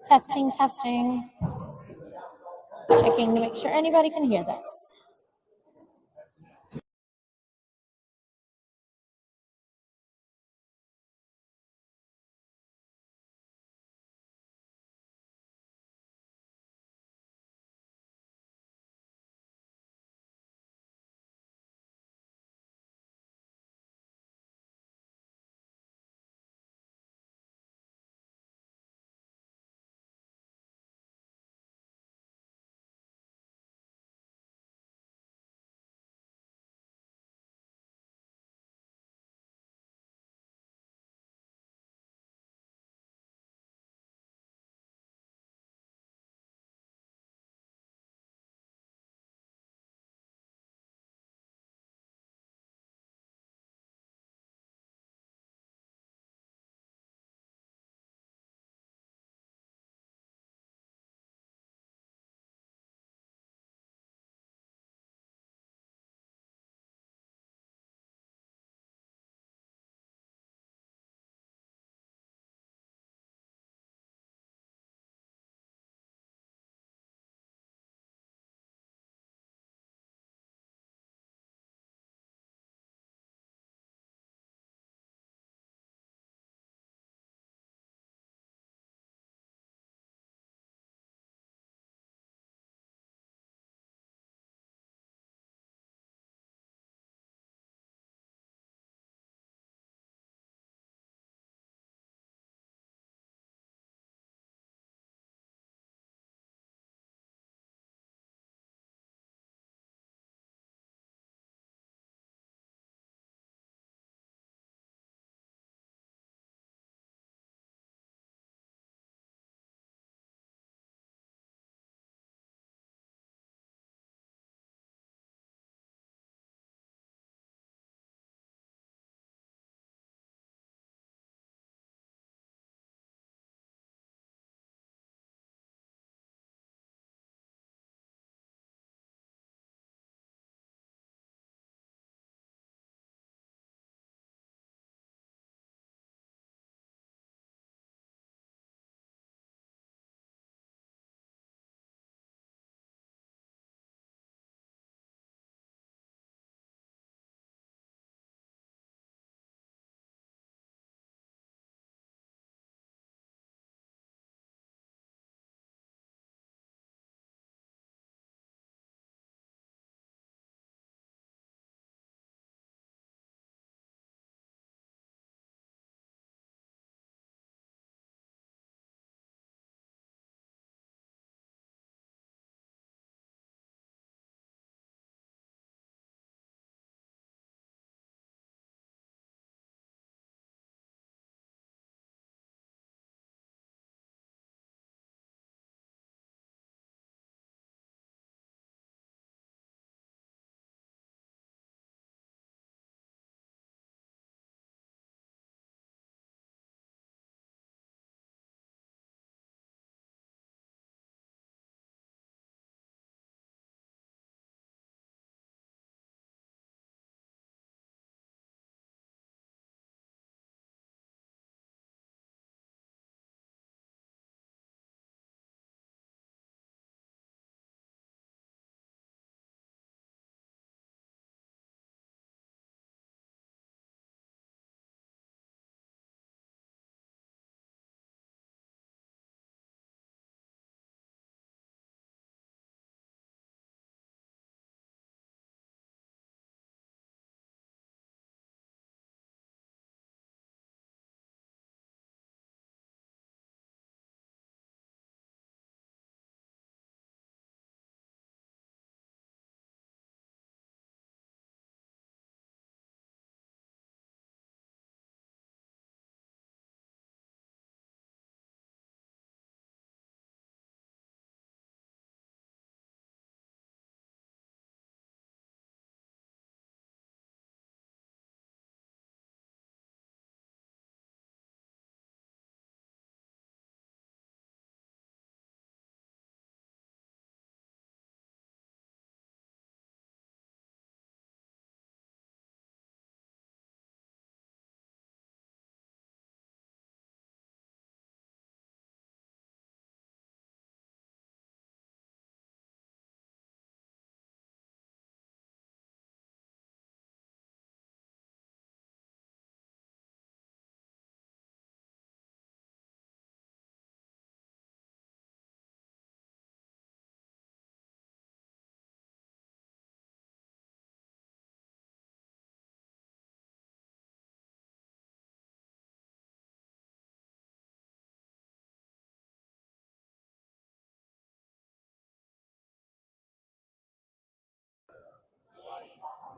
Testing, testing. Checking to make sure anybody can hear this.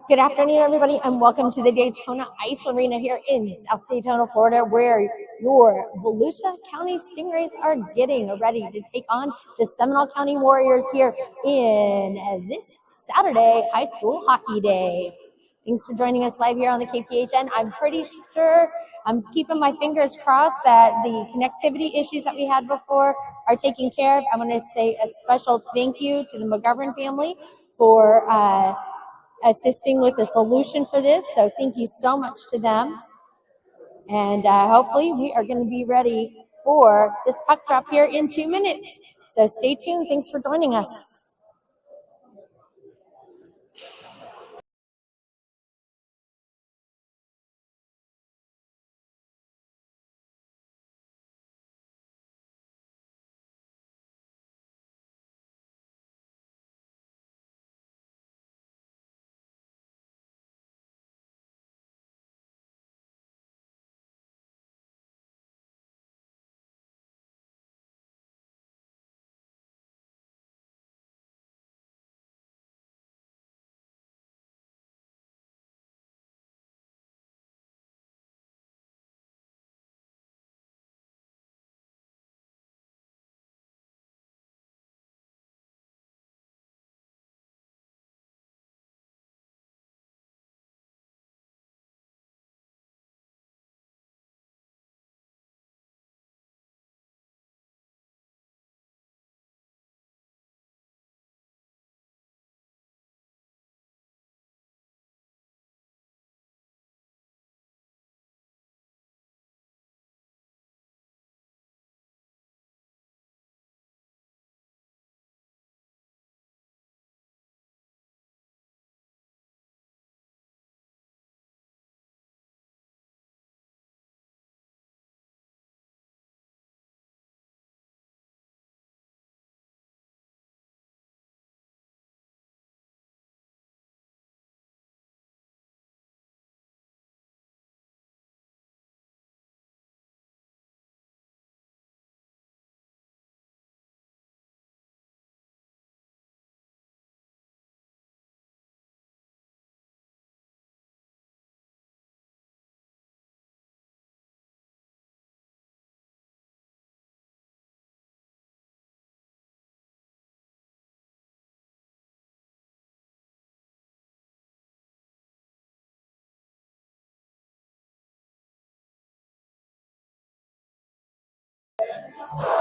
Good afternoon, everybody, and welcome to the Daytona Ice Arena here in South Daytona, Florida, where your Volusia County Stingrays are getting ready to take on the Seminole County Warriors here in this Saturday High School Hockey Day. Thanks for joining us live here on the KPHN. I'm pretty sure, I'm keeping my fingers crossed that the connectivity issues that we had before are taken care of. I want to say a special thank you to the McGovern family for assisting with the solution for this. So thank you so much to them. And hopefully we are going to be ready for this puck drop here in 2 minutes. So stay tuned. Thanks for joining us.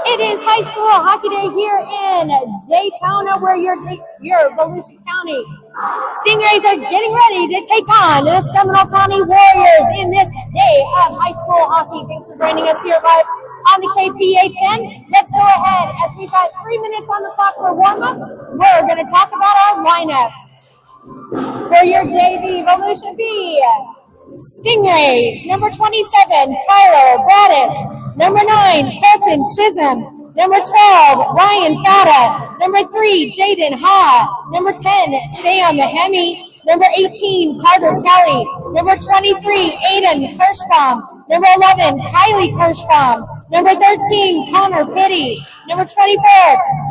It is high school hockey day here in Daytona, where your Volusia County Stingrays are getting ready to take on the Seminole County Warriors in this day of high school hockey. Thanks for joining us here live on the KPHN. Let's go ahead, as we've got 3 minutes on the clock for warm-ups. We're going to talk about our lineup. For your JV, Volusia B, Stingrays, number 27, Kyler Braddis. Number 9, Colton Chisholm. Number 12, Ryan Fata. Number 3, Jaden Ha. Number 10, Sam Hemme. Number 18, Carter Kelly. Number 23, Aiden Kirschbaum. Number 11, Kylie Kirschbaum. Number 13, Connor Pitty. Number 24,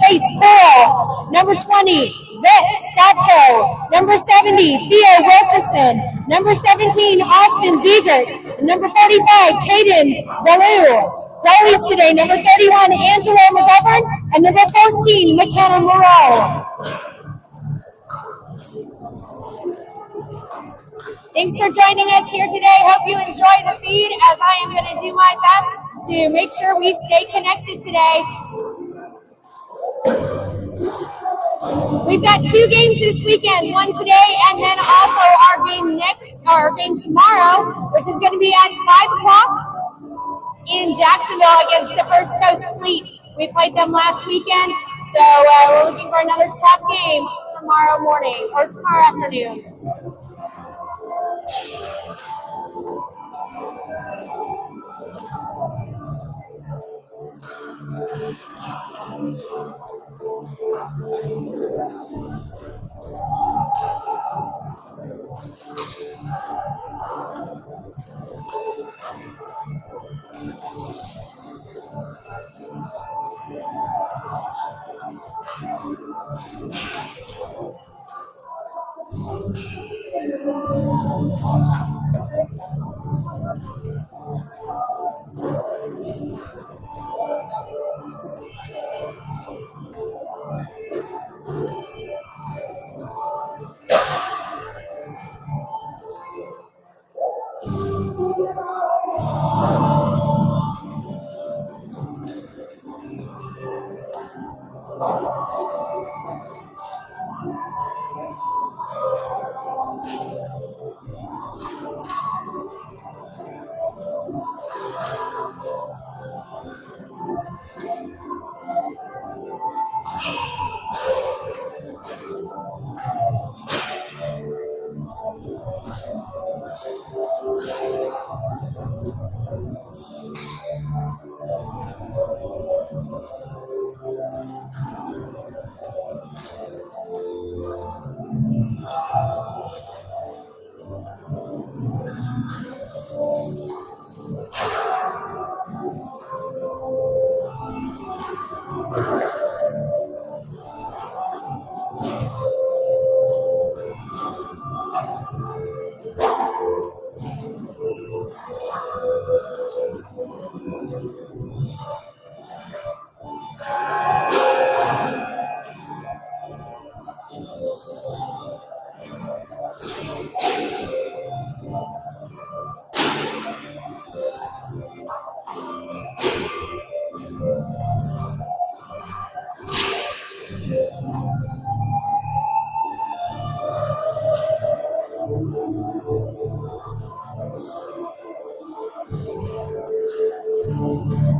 Chase Cole. Number 20, Vic Statko. Number 70, Theo Wilkerson. Number 17, Austin Ziegert. Number 45, Caden Ballou. Goalies today, number 31, Angelo McGovern. And number 14, McKenna Moreau. Thanks for joining us here today. Hope you enjoy the feed, as I am going to do my best to make sure we stay connected today. We've got 2 games this weekend, one today and then also our game tomorrow, which is going to be at 5 o'clock in Jacksonville against the First Coast Fleet. We played them last weekend, so we're looking for another tough game tomorrow morning or tomorrow afternoon.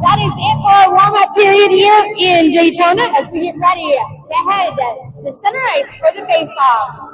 That is it for our warm-up period here in Daytona as we get ready to head to center ice for the face-off.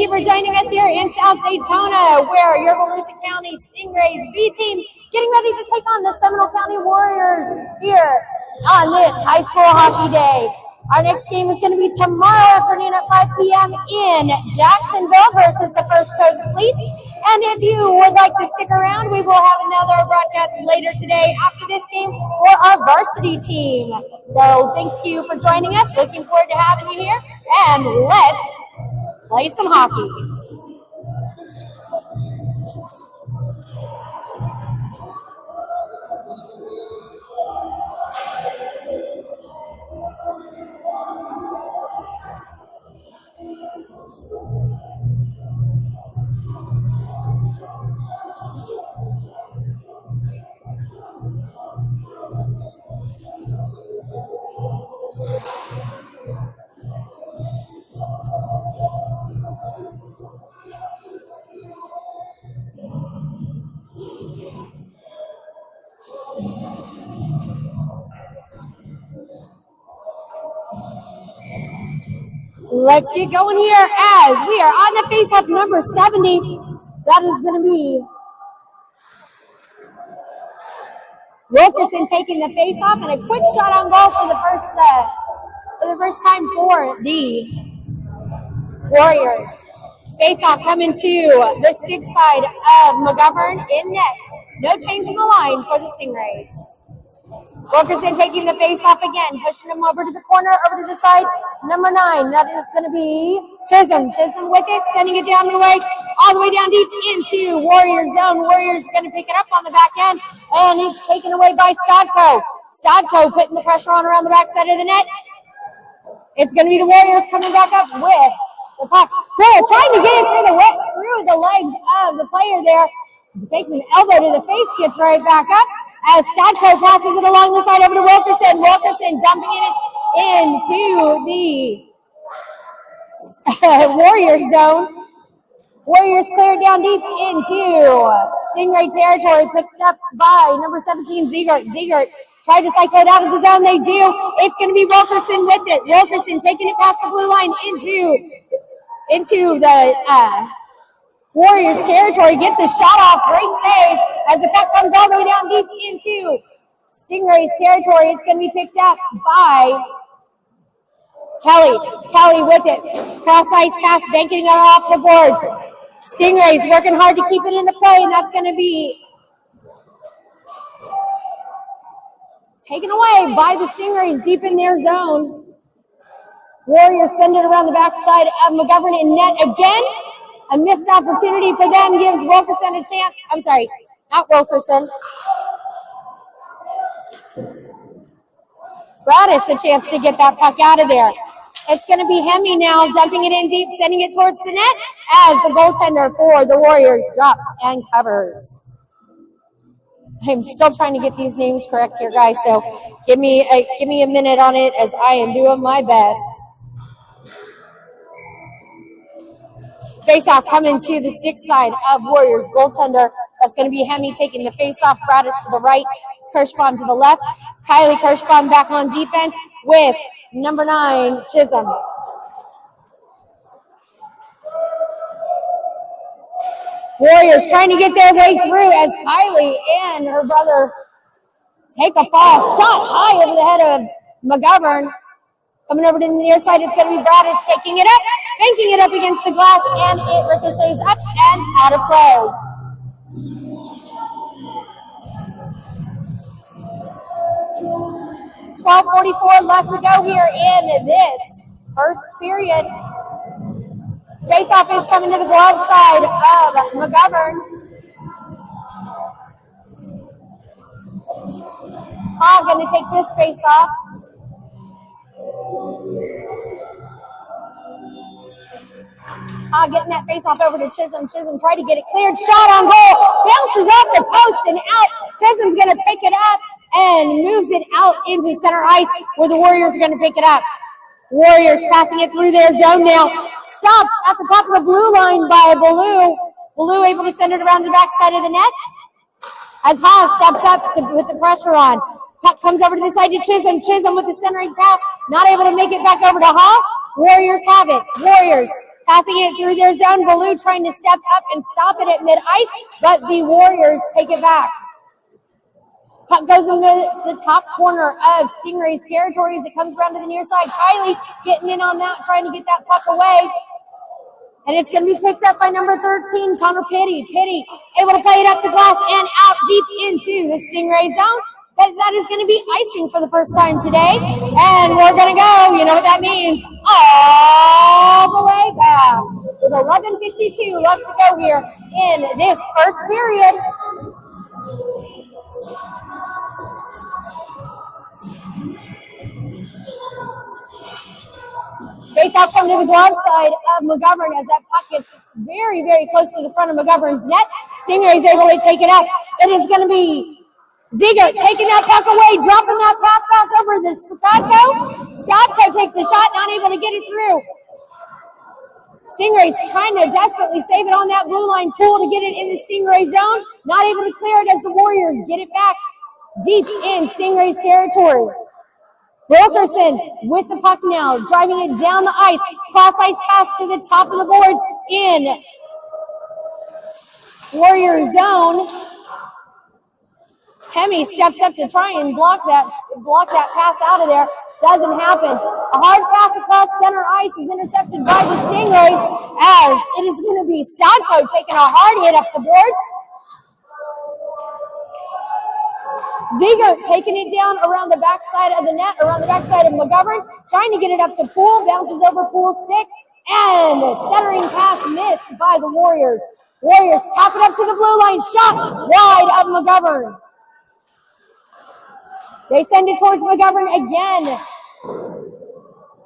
you for joining us here in South Daytona, where your Volusia County Stingrays B team getting ready to take on the Seminole County Warriors here on this high school hockey day. Our next game is going to be tomorrow afternoon at 5 p.m. in Jacksonville versus the First Coast Fleet. And if you would like to stick around, we will have another broadcast later today after this game for our varsity team. So thank you for joining us. Looking forward to having you here. And let's play some hockey. Let's get going here as we are on the face-off number 70. That is going to be Wilkerson taking the face-off and a quick shot on goal for the first time for the Warriors. Face-off coming to the stick side of McGovern in net. No change in the line for the Stingrays. Wilkerson taking the face-off again, pushing him over to the corner, over to the side. Number 9, that is going to be Chisholm. Chisholm with it, sending it down the way, all the way down deep into Warriors zone. Warriors going to pick it up on the back end, and it's taken away by Stodko. Stodko putting the pressure on around the backside of the net. It's going to be the Warriors coming back up with the puck. They're trying to get it through the legs of the player there. Takes an elbow to the face, gets right back up. As Stodko passes it along the side over to Wilkerson. Wilkerson dumping it into the Warriors zone. Warriors cleared down deep into Stingray territory, picked up by number 17, Ziegert. Ziegert tried to cycle it out of the zone. They do. It's going to be Wilkerson with it. Wilkerson taking it past the blue line into the Warriors territory, gets a shot off, great save as the puck comes all the way down deep into Stingrays territory. It's going to be picked up by Kelly. Kelly with it, cross ice pass, banking it off the boards. Stingrays working hard to keep it into play, and that's going to be taken away by the Stingrays deep in their zone. Warriors send it around the backside of McGovern in net again. A missed opportunity for them gives Wilkerson a chance. I'm sorry, not Wilkerson. Bradis a chance to get that puck out of there. It's going to be Hemi now, dumping it in deep, sending it towards the net as the goaltender for the Warriors drops and covers. I'm still trying to get these names correct here, guys, so give me a minute on it as I am doing my best. Face-off coming to the stick side of Warriors goaltender. That's going to be Hemi taking the face-off. Bradis to the right, Kirschbaum to the left. Kylie Kirschbaum back on defense with number 9, Chisholm. Warriors trying to get their way through as Kylie and her brother take a fall. Shot high over the head of McGovern. Coming over to the near side, it's going to be Bradis taking it up, banking it up against the glass, and it ricochets up and out of play. .12:44 left to go here in this first period. Face-off is coming to the glove side of McGovern. Hall going to take this face-off. Getting that face off over to Chisholm. Chisholm tried to get it cleared. Shot on goal. Bounces off the post and out. Chisholm's going to pick it up and moves it out into center ice where the Warriors are going to pick it up. Warriors passing it through their zone now. Stopped at the top of the blue line by Ballou. Ballou able to send it around the backside of the net. As Haas steps up to put the pressure on. Puck comes over to the side to Chisholm. Chisholm with the centering pass. Not able to make it back over to Haas. Warriors have it. Warriors Passing it through their zone. Blue trying to step up and stop it at mid-ice, but the Warriors take it back. Puck goes into the top corner of Stingrays territory as it comes around to the near side. Kylie getting in on that, trying to get that puck away. And it's going to be picked up by number 13, Connor Pitty. Pitty able to play it up the glass and out deep into the Stingray zone. But that is going to be icing for the first time today. And we're going to go, you know what that means, all the way back. With 11:52 left to go here in this first period. Face-off come to the glove side of McGovern as that puck gets very, very close to the front of McGovern's net. Stingrays able to take it up. It is going to be Ziegert taking that puck away, dropping that pass over to Stadko. Stadko takes a shot, not able to get it through. Stingrays trying to desperately save it on that blue line pool to get it in the Stingray zone. Not able to clear it as the Warriors get it back deep in Stingray's territory. Wilkerson with the puck now, driving it down the ice. Cross-ice pass to the top of the boards in Warrior zone. Hemi steps up to try and block that pass out of there. Doesn't happen. A hard pass across center ice is intercepted by the Stingrays as it is going to be Stadko taking a hard hit up the boards. Ziegert taking it down around the backside of the net, around the backside of McGovern, trying to get it up to Poole, bounces over Poole's stick, and centering pass missed by the Warriors. Warriors tap it up to the blue line, shot wide of McGovern. They send it towards McGovern again.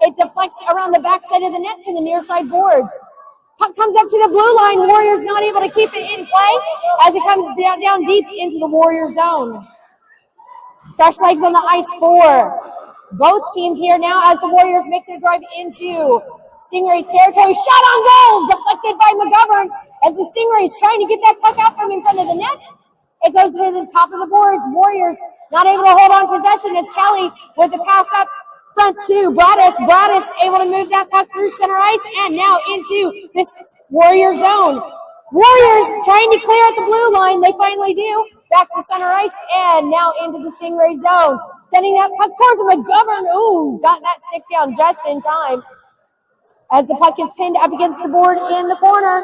It deflects around the backside of the net to the near side boards. Puck comes up to the blue line. Warriors not able to keep it in play as it comes down deep into the Warrior zone. Fresh legs on the ice for both teams here now as the Warriors make their drive into Stingrays territory. Shot on goal, deflected by McGovern as the Stingrays trying to get that puck out from in front of the net. It goes to the top of the boards. Warriors not able to hold on possession as Kelly with the pass up front to Bradis. Bradis able to move that puck through center ice and now into this Warrior zone. Warriors trying to clear at the blue line. They finally do. Back to center ice and now into the Stingray zone. Sending that puck towards McGovern. Ooh, got that stick down just in time as the puck is pinned up against the board in the corner.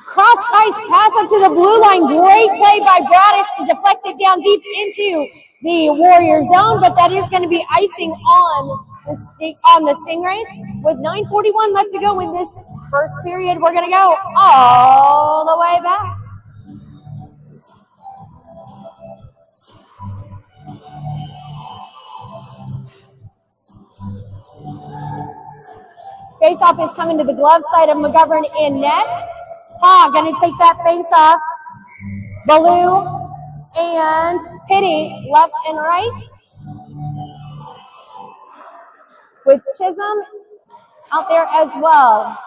Cross ice pass up to the blue line. Great play by Bradis to deflect it down deep into the Warrior zone, but that is going to be icing on the Stingrays. With 9:41 left to go in this first period, we're going to go all the way back. Face-off is coming to the glove side of McGovern in net. Going to take that face-off. Baloo and Pitty left and right. With Chisholm out there as well.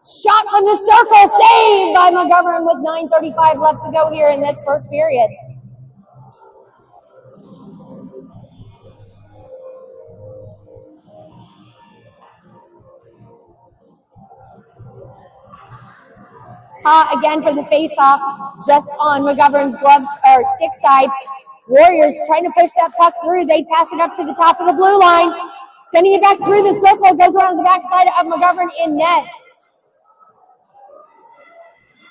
Shot from the circle, saved by McGovern with 9:35 left to go here in this first period. Again for the face-off, just on McGovern's gloves or stick side. Warriors trying to push that puck through. They pass it up to the top of the blue line. Sending it back through the circle. It goes around the backside of McGovern in net.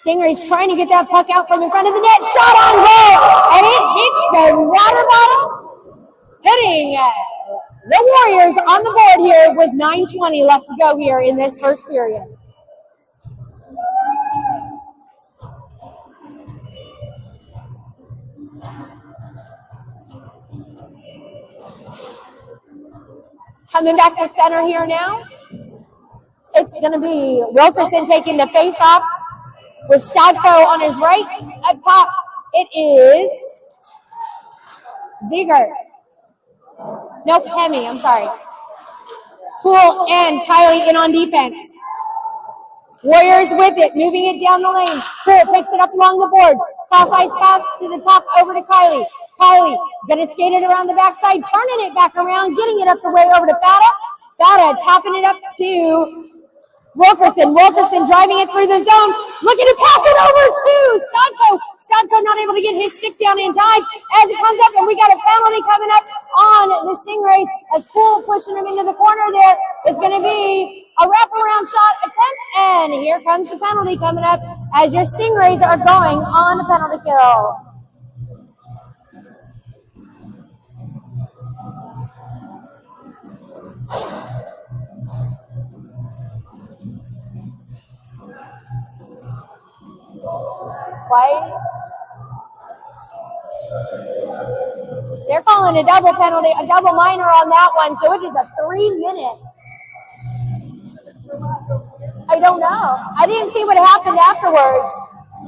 Stingrays trying to get that puck out from in front of the net. Shot on goal. And it hits the water bottle. Hitting the Warriors on the board here with 9:20 left to go here in this first period. Coming back to center here now. It's going to be Wilkerson taking the face-off with Stadko on his right. Up top, it is Ziegert. Nope, Hemi, I'm sorry. Poole and Kylie in on defense. Warriors with it, moving it down the lane. Poole picks it up along the boards. Cross-ice pass to the top over to Kylie. Kylie gonna skate it around the backside, turning it back around, getting it up the way over to Fata. Bada tapping it up to Wilkerson. Wilkerson driving it through the zone. Looking to pass it over to Stodko. Stodko not able to get his stick down in time as it comes up, and we got a penalty coming up on the Stingrays as Poole pushing him into the corner there. It's going to be a wraparound shot attempt, and here comes the penalty coming up as your Stingrays are going on the penalty kill. Play. They're calling a double penalty, a double minor on that one, so it is a 3-minute. I don't know. I didn't see what happened afterwards.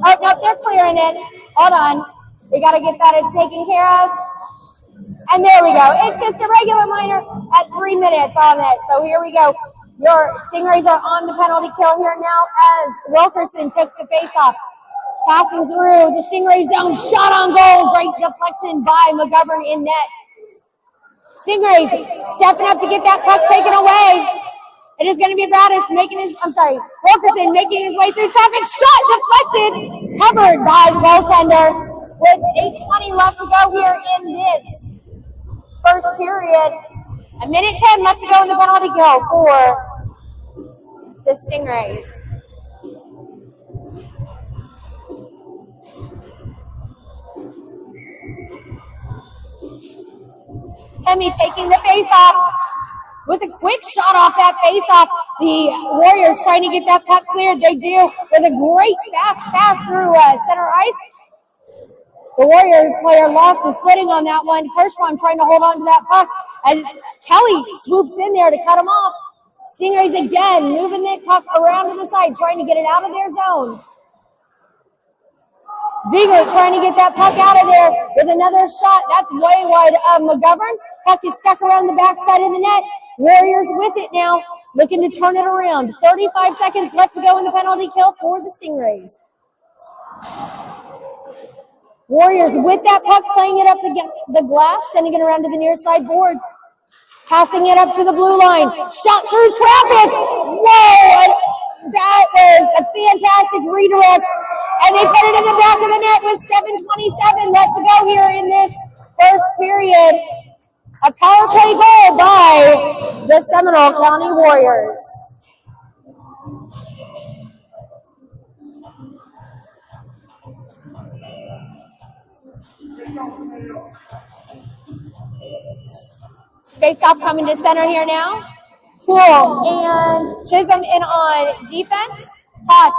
Oh, no, they're clearing it. Hold on. We got to get that taken care of. And there we go. It's just a regular minor at 3 minutes on it. So here we go. Your Stingrays are on the penalty kill here now as Wilkerson took the face-off. Passing through the Stingray zone, shot on goal. Great deflection by McGovern in net. Stingrays stepping up to get that puck taken away. It is going to be Wilkerson making his way through traffic. Shot deflected, covered by the goaltender. With 8:20 left to go here in this first period. 1:10 left to go in the penalty kill for the Stingrays. Hemi taking the face-off with a quick shot off that face-off. The Warriors trying to get that puck cleared. They do with a great fast pass through center ice. The Warrior player lost his footing on that one. Kirschbaum trying to hold on to that puck as Kelly swoops in there to cut him off. Stingrays again moving that puck around to the side, trying to get it out of their zone. Ziegler trying to get that puck out of there with another shot. That's way wide of McGovern. Puck is stuck around the backside of the net. Warriors with it now, looking to turn it around. 35 seconds left to go in the penalty kill for the Stingrays. Warriors with that puck, playing it up the glass, sending it around to the near side boards. Passing it up to the blue line. Shot through traffic. Whoa! That was a fantastic redirect. And they put it in the back of the net with 7:27 left to go here in this first period. A power play goal by the Seminole County Warriors. Face-off coming to center here now. Poole and Chisholm in on defense.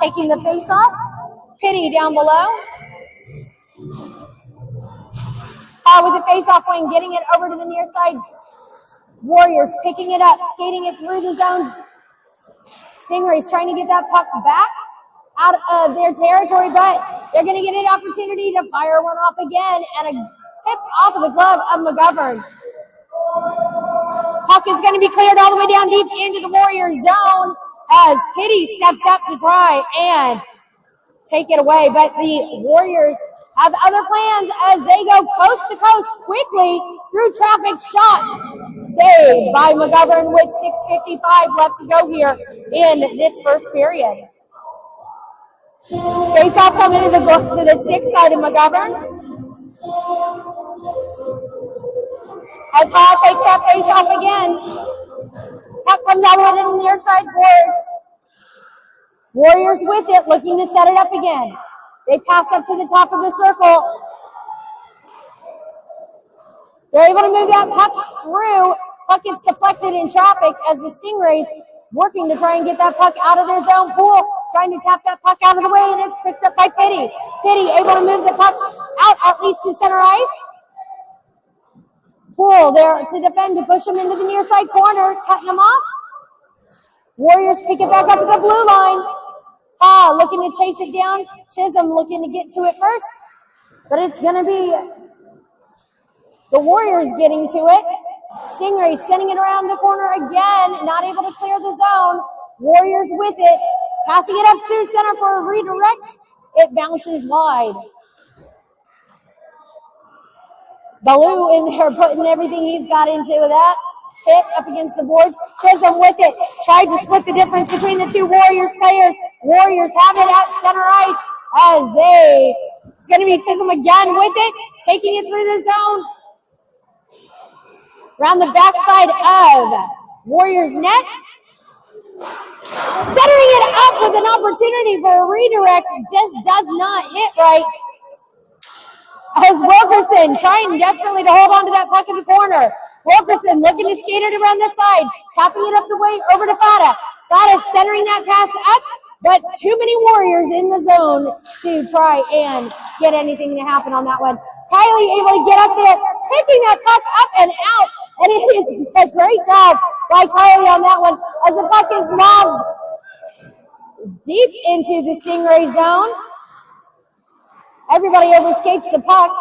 Taking the face-off. Pitty down below. With the face-off wing, getting it over to the near side. Warriors picking it up, skating it through the zone. Stingrays trying to get that puck back out of their territory, but they're going to get an opportunity to fire one off again, and a tip off of the glove of McGovern. Puck is going to be cleared all the way down deep into the Warriors zone as Pitty steps up to try and take it away, but the Warriors have other plans as they go coast to coast quickly through traffic. Shot saved by McGovern with 6:55 left to go here in this first period. Face-off coming to the 6 side of McGovern. As Hall takes that face-off again. Puck comes all the way to the near side boards. Warriors with it, looking to set it up again. They pass up to the top of the circle. They're able to move that puck through. Puck gets deflected in traffic as the Stingrays working to try and get that puck out of their zone. Poole trying to tap that puck out of the way, and it's picked up by Pitty. Pitty able to move the puck out at least to center ice. Poole there to defend, to push him into the near side corner, cutting him off. Warriors pick it back up at the blue line. Looking to chase it down. Chisholm looking to get to it first. But it's going to be the Warriors getting to it. Stingrays sending it around the corner again. Not able to clear the zone. Warriors with it. Passing it up through center for a redirect. It bounces wide. Baloo in there putting everything he's got into that. hit up against the boards. Chisholm with it. Tried to split the difference between the two Warriors players. Warriors have it at center ice it's going to be Chisholm again with it, taking it through the zone. Around the backside of Warriors net. Centering it up with an opportunity for a redirect, just does not hit right. As Wilkerson trying desperately to hold on to that puck in the corner. Wilkerson looking to skate it around the side, tapping it up the way over to Fata. Fata centering that pass up, but too many Warriors in the zone to try and get anything to happen on that one. Kylie able to get up there, picking that puck up and out, and it is a great job by Kylie on that one as the puck is lobbed deep into the Stingray zone. Everybody overskates the puck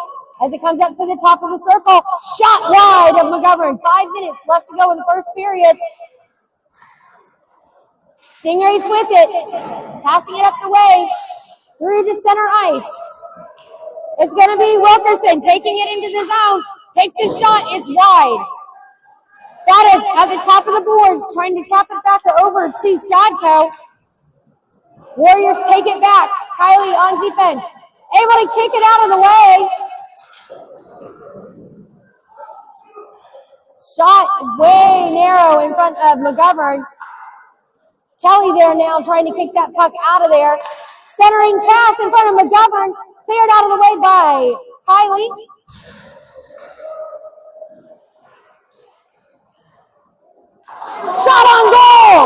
as it comes up to the top of the circle. Shot wide of McGovern. 5 minutes left to go in the first period. Stingrays with it. Passing it up the way through to center ice. It's going to be Wilkerson taking it into the zone. Takes a shot. It's wide. Got it at the top of the boards. Trying to tap it back over to Stadko. Warriors take it back. Kylie on defense. Able to kick it out of the way. Shot way narrow in front of McGovern. Kelly there now trying to kick that puck out of there. Centering pass in front of McGovern. Cleared out of the way by Kylie. Shot on goal.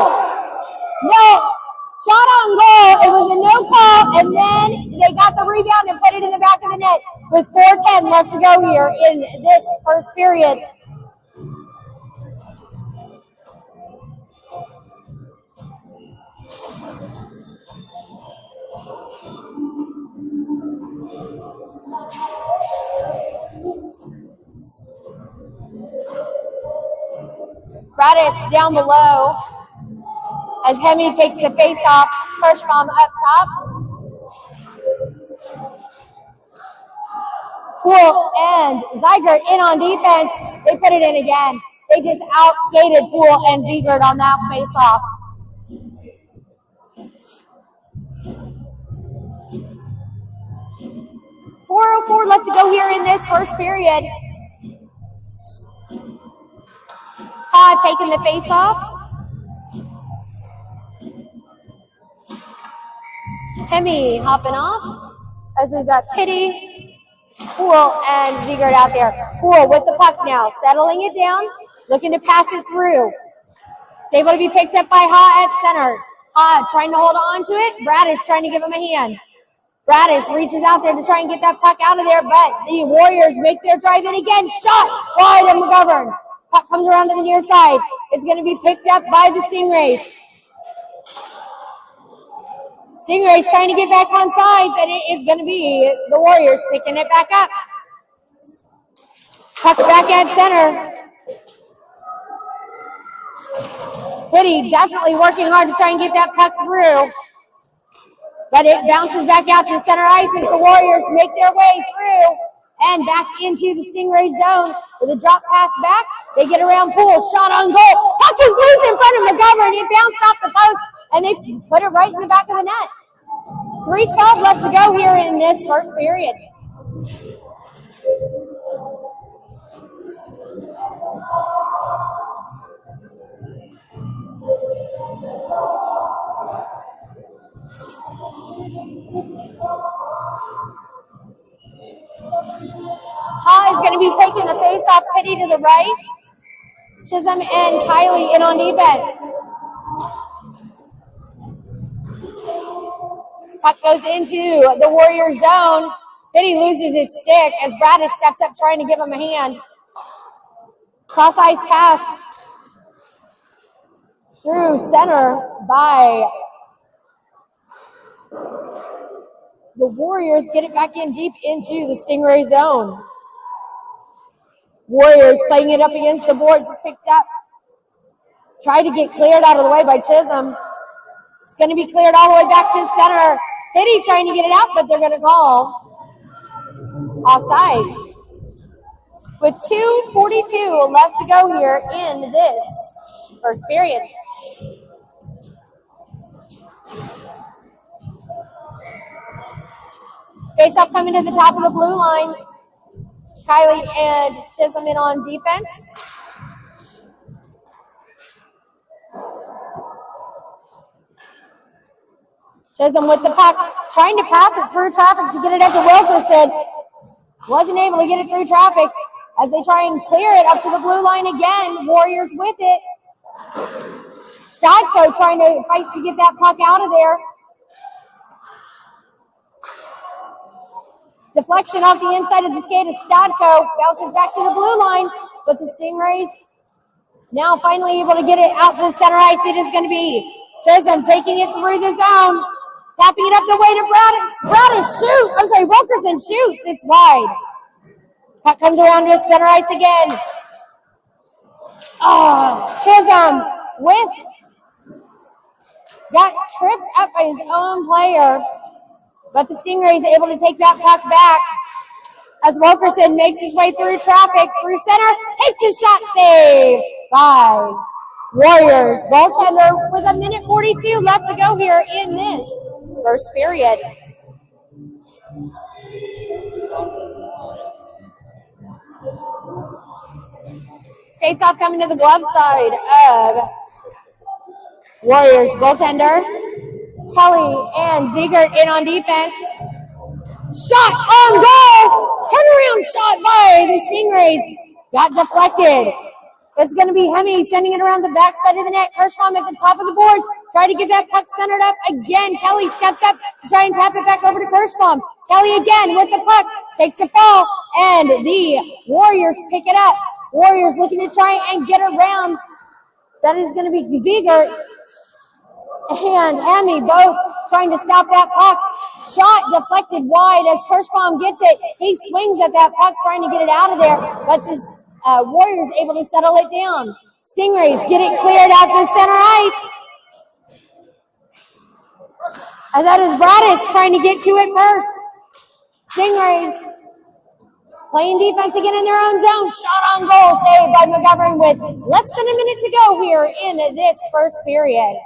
No. Shot on goal. It was a no call, and then they got the rebound and put it in the back of the net with 4:10 left to go here in this first period. Radis down below as Hemi takes the face off. Kirschbaum up top. Poole and Ziegert in on defense. They put it in again. They just outskated Poole and Ziegert on that face off. .404 left to go here in this first period. Taking the face off. Hemi hopping off as we've got Pitty, Poole, and Ziegert out there. Poole with the puck now, settling it down, looking to pass it through. It's able to be picked up by Ha at center. Ha trying to hold on to it. Bradis trying to give him a hand. Bradis reaches out there to try and get that puck out of there, but the Warriors make their drive in again. Shot wide of McGovern. Puck comes around to the near side. It's going to be picked up by the Stingrays. Stingrays trying to get back on sides, and it is going to be the Warriors picking it back up. Puck back at center. Pitty definitely working hard to try and get that puck through. But it bounces back out to center ice as the Warriors make their way through and back into the Stingray zone with a drop pass back. They get around Poole, shot on goal. Puck is loose in front of McGovern. It bounced off the post, and they put it right in the back of the net. 3:12 left to go here in this first period. Ha is going to be taking the face off. Pitty to the right. Chisholm and Kylie in on defense. Puck goes into the Warrior zone. Pitty loses his stick as Bradis steps up trying to give him a hand. Cross ice pass through center by the Warriors. Get it back in deep into the Stingray zone. Warriors playing it up against the boards. It's picked up. Tried to get cleared out of the way by Chisholm. It's going to be cleared all the way back to center. Pitty trying to get it out, but they're going to call offsides. with 2:42 left to go here in this first period. Face off coming to the top of the blue line. Kylie and Chisholm in on defense. Chisholm with the puck, trying to pass it through traffic to get it up to Wilkerson. Wasn't able to get it through traffic as they try and clear it up to the blue line again. Warriors with it. Stodko trying to fight to get that puck out of there. Deflection off the inside of the skate of Stodko. Bounces back to the blue line, but the Stingrays now finally able to get it out to the center ice. It is going to be Chisholm taking it through the zone. Tapping it up the way to Bradish shoots. I'm sorry, Wilkerson shoots. It's wide. Puck comes around to center ice again. Chisholm got tripped up by his own player, but the Stingrays are able to take that puck back as Wilkerson makes his way through traffic, through center, takes his shot, saved by Warriors. Goaltender with 1:42 left to go here in this first period. Face off coming to the glove side of Warriors. Goaltender Kelly and Ziegert in on defense. Shot on goal! Turnaround shot by the Stingrays. Got deflected. It's going to be Hemi sending it around the backside of the net. Kirschbaum at the top of the boards. Try to get that puck centered up again. Kelly steps up to try and tap it back over to Kirschbaum. Kelly again with the puck. Takes the fall, and the Warriors pick it up. Warriors looking to try and get around. That is going to be Ziegert and Hemi both trying to stop that puck. Shot deflected wide as Kirschbaum gets it. He swings at that puck trying to get it out of there, but this Warriors able to settle it down. Stingrays get it cleared out to center ice. And that is Bradish trying to get to it first. Stingrays playing defense again in their own zone. Shot on goal, saved by McGovern with less than a minute to go here in this first period.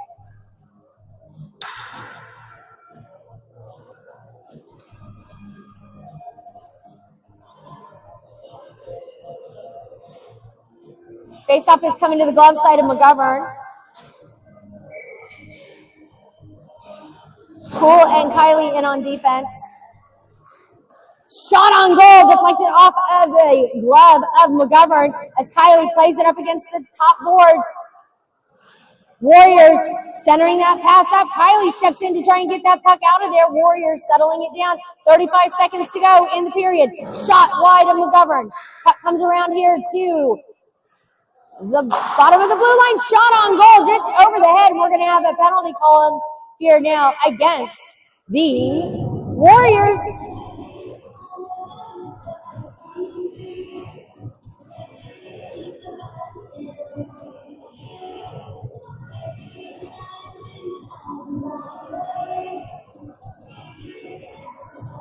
Face-off is coming to the glove side of McGovern. Poole and Kylie in on defense. Shot on goal, deflected off of the glove of McGovern as Kylie plays it up against the top boards. Warriors centering that pass up. Kylie steps in to try and get that puck out of there. Warriors settling it down. 35 seconds to go in the period. Shot wide of McGovern. Puck comes around here to the bottom of the blue line. Shot on goal just over the head. We're going to have a penalty call here now against the Warriors.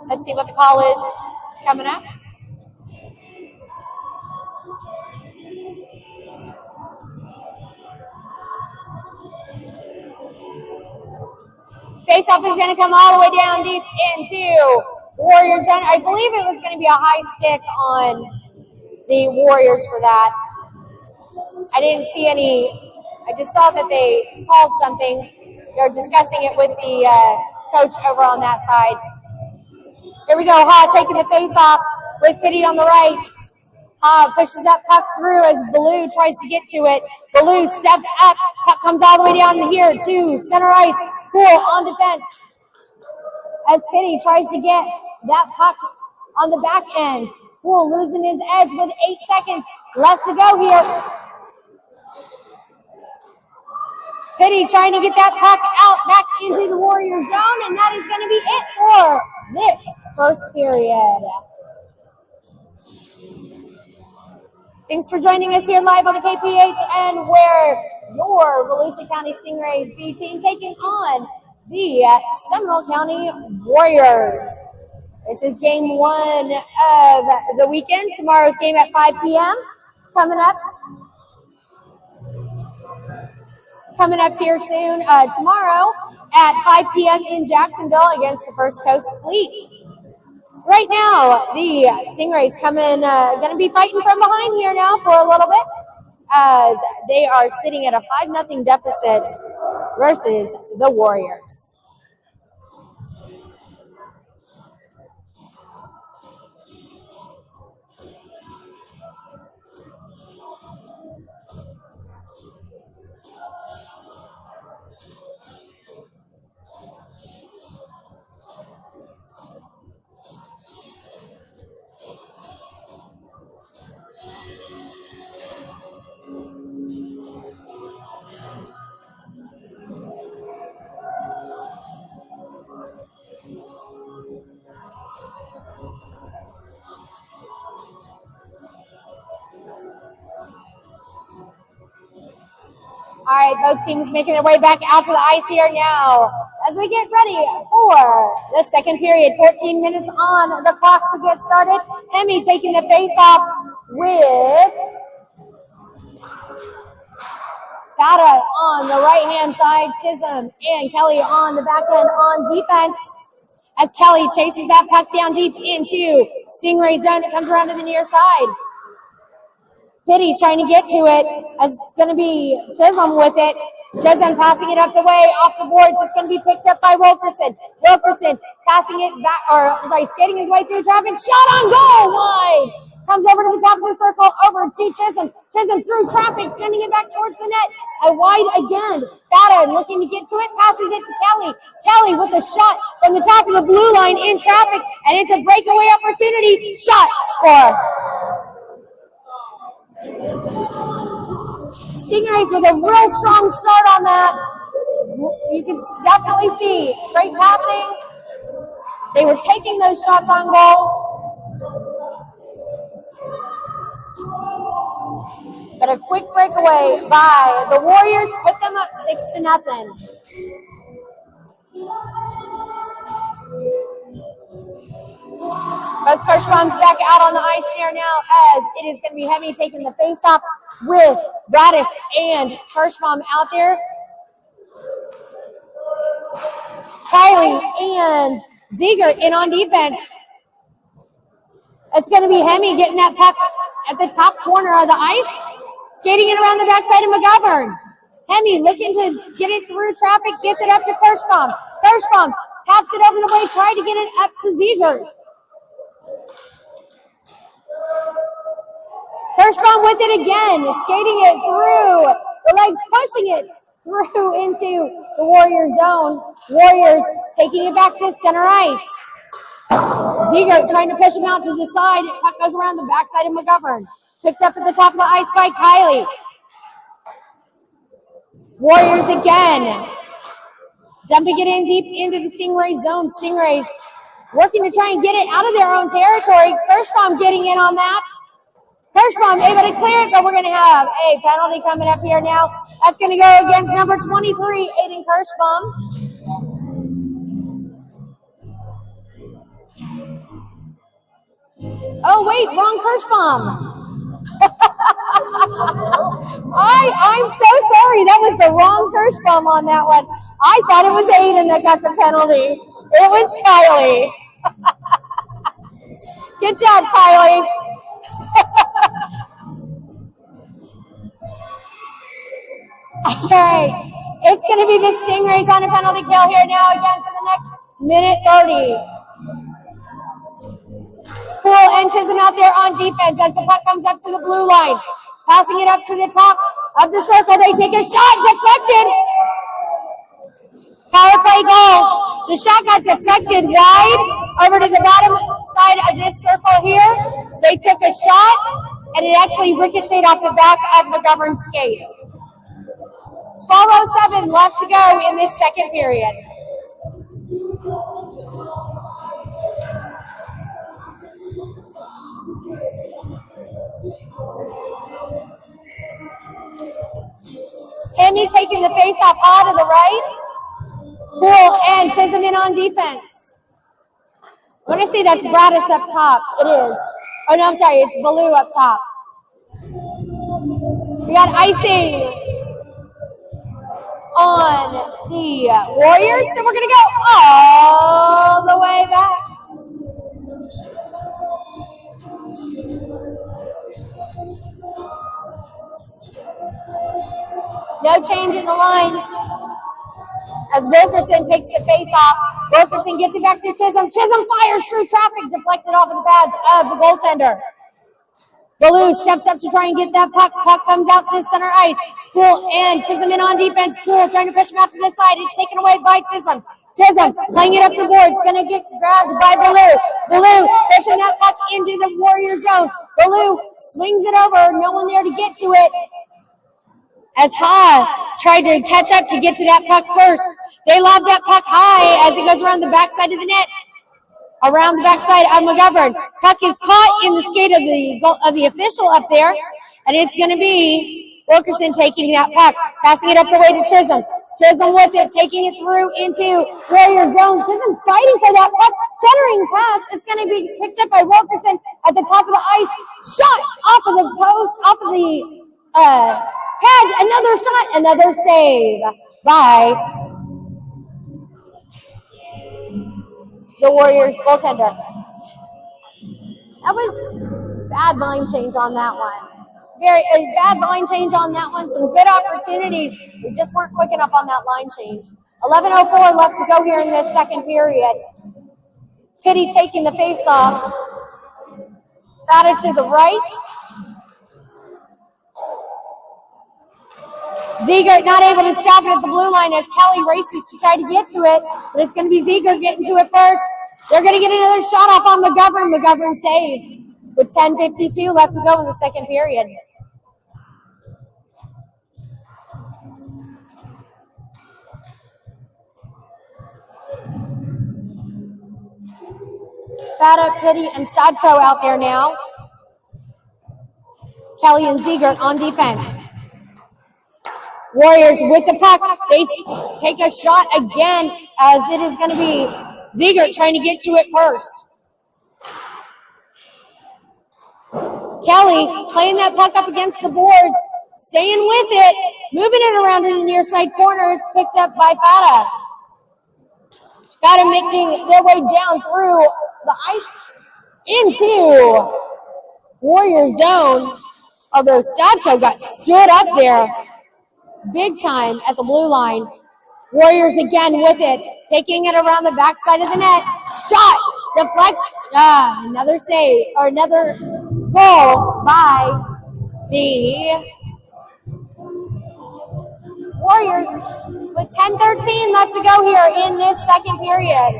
Let's see what the call is coming up. Face-off is going to come all the way down deep into Warriors zone. I believe it was going to be a high stick on the Warriors for that. I didn't see any. I just saw that they called something. They were discussing it with the coach over on that side. Here we go. Ha taking the face-off with Pitty on the right. Ha pushes that puck through as Ballou tries to get to it. Ballou steps up. Puck comes all the way down here to center ice. Poole on defense as Pitty tries to get that puck on the back end. Poole losing his edge with 8 seconds left to go here. Pitty trying to get that puck out back into the Warriors zone, and that is going to be it for this first period. Thanks for joining us here live on the KPHN, where your Volusia County Stingrays B team taking on the Seminole County Warriors. This is game 1 of the weekend. Tomorrow's game at 5 p.m. Coming up here soon. Tomorrow at 5 p.m. in Jacksonville against the First Coast Fleet. Right now, the Stingrays going to be fighting from behind here now for a little bit, as they are sitting at a 5-0 deficit versus the Warriors. All right, both teams making their way back out to the ice here now as we get ready for the second period. 14 minutes on the clock to get started. Hemi taking the face-off with Fata on the right-hand side. Chisholm and Kelly on the back end on defense as Kelly chases that puck down deep into Stingray zone. It comes around to the near side. Pitty trying to get to it, as it's going to be Chisholm with it. Chisholm passing it up the way, off the boards. It's going to be picked up by Wilkerson. Wilkerson passing it back, skating his way through traffic. Shot on goal, wide. Comes over to the top of the circle, over to Chisholm. Chisholm through traffic, sending it back towards the net. And wide again. Fata looking to get to it, passes it to Kelly. Kelly with a shot from the top of the blue line in traffic, and it's a breakaway opportunity. Shot, score. Stingrays with a real strong start on that. You can definitely see great passing. They were taking those shots on goal. But a quick breakaway by the Warriors put them up 6-0. Both Kirschbaum's back out on the ice here now, as it is going to be Hemi taking the face-off with Radis and Kirschbaum out there. Kylie and Ziegert in on defense. It's going to be Hemi getting that puck at the top corner of the ice, skating it around the backside of McGovern. Hemi looking to get it through traffic, gets it up to Kirschbaum. Kirschbaum taps it over the way, trying to get it up to Ziegert. Kirschbaum with it again, skating it through the legs, pushing it through into the Warrior zone. Warriors taking it back to center ice. Ziegert trying to push him out to the side. Puck goes around the backside of McGovern. Picked up at the top of the ice by Kylie. Warriors again. Dumping it in deep into the Stingray zone. Stingrays working to try and get it out of their own territory. Kirschbaum getting in on that. Kirschbaum able to clear it, but we're going to have a penalty coming up here now. That's going to go against number 23, Aiden Kirschbaum. Oh, wait, wrong Kirschbaum. I'm so sorry. That was the wrong Kirschbaum on that one. I thought it was Aiden that got the penalty. It was Kylie. Good job, Kylie. All right. It's going to be the Stingrays on a penalty kill here now again for the next minute 30. Poole and Chisholm out there on defense as the puck comes up to the blue line. Passing it up to the top of the circle. They take a shot. Deflected. Power play goal. The shot got deflected wide over to the bottom side of this circle here. They took a shot, and it actually ricocheted off the back of McGovern's skate. 12:07 left to go in this second period. Hemi taking the face-off high to the right. Poole and Chisholm in on defense. I want to say that's Bradis up top. It is. Oh, no, I'm sorry. It's Baloo up top. We got icing on the Warriors, so we're going to go all the way back. No change in the line as Wilkerson takes the face off. Wilkerson gets it back to Chisholm. Chisholm fires through traffic, deflected off of the pads of the goaltender. Baloo steps up to try and get that puck. Puck comes out to center ice. Poole and Chisholm in on defense. Poole trying to push him out to the side. It's taken away by Chisholm. Chisholm playing it up the board. It's going to get grabbed by Baloo. Baloo pushing that puck into the Warrior zone. Baloo swings it over. No one there to get to it. As Ha tried to catch up to get to that puck first. They lob that puck high as it goes around the backside of the net. Around the backside of McGovern. Puck is caught in the skate of the official up there. And it's going to be Wilkerson taking that puck. Passing it up the way to Chisholm. Chisholm with it. Taking it through into Warrior zone. Chisholm fighting for that puck. Centering pass. It's going to be picked up by Wilkerson at the top of the ice. Shot off of the post. Off of the pad. Another shot. Another save by the Warriors goaltender. That was bad line change on that one. Very bad line change on that one. Some good opportunities. We just weren't quick enough on that line change. 11:04 left to go here in this second period. Pitty taking the face off. Batted to the right. Ziegert not able to stop it at the blue line as Kelly races to try to get to it, but it's going to be Ziegert getting to it first. They're going to get another shot off on McGovern. McGovern saves with 10:52 left to go in the second period. Fata, Pitty, and Stodko out there now. Kelly and Ziegert on defense. Warriors with the puck. They take a shot again as it is going to be Ziegert trying to get to it first. Kelly playing that puck up against the boards, staying with it, moving it around in the near side corner. It's picked up by Fata. Fata making their way down through the ice into Warrior zone. Although Stodko got stood up there big time at the blue line. Warriors again with it, taking it around the backside of the net. Shot, deflect, another save, or another goal by the Warriors with 10:13 left to go here in this second period.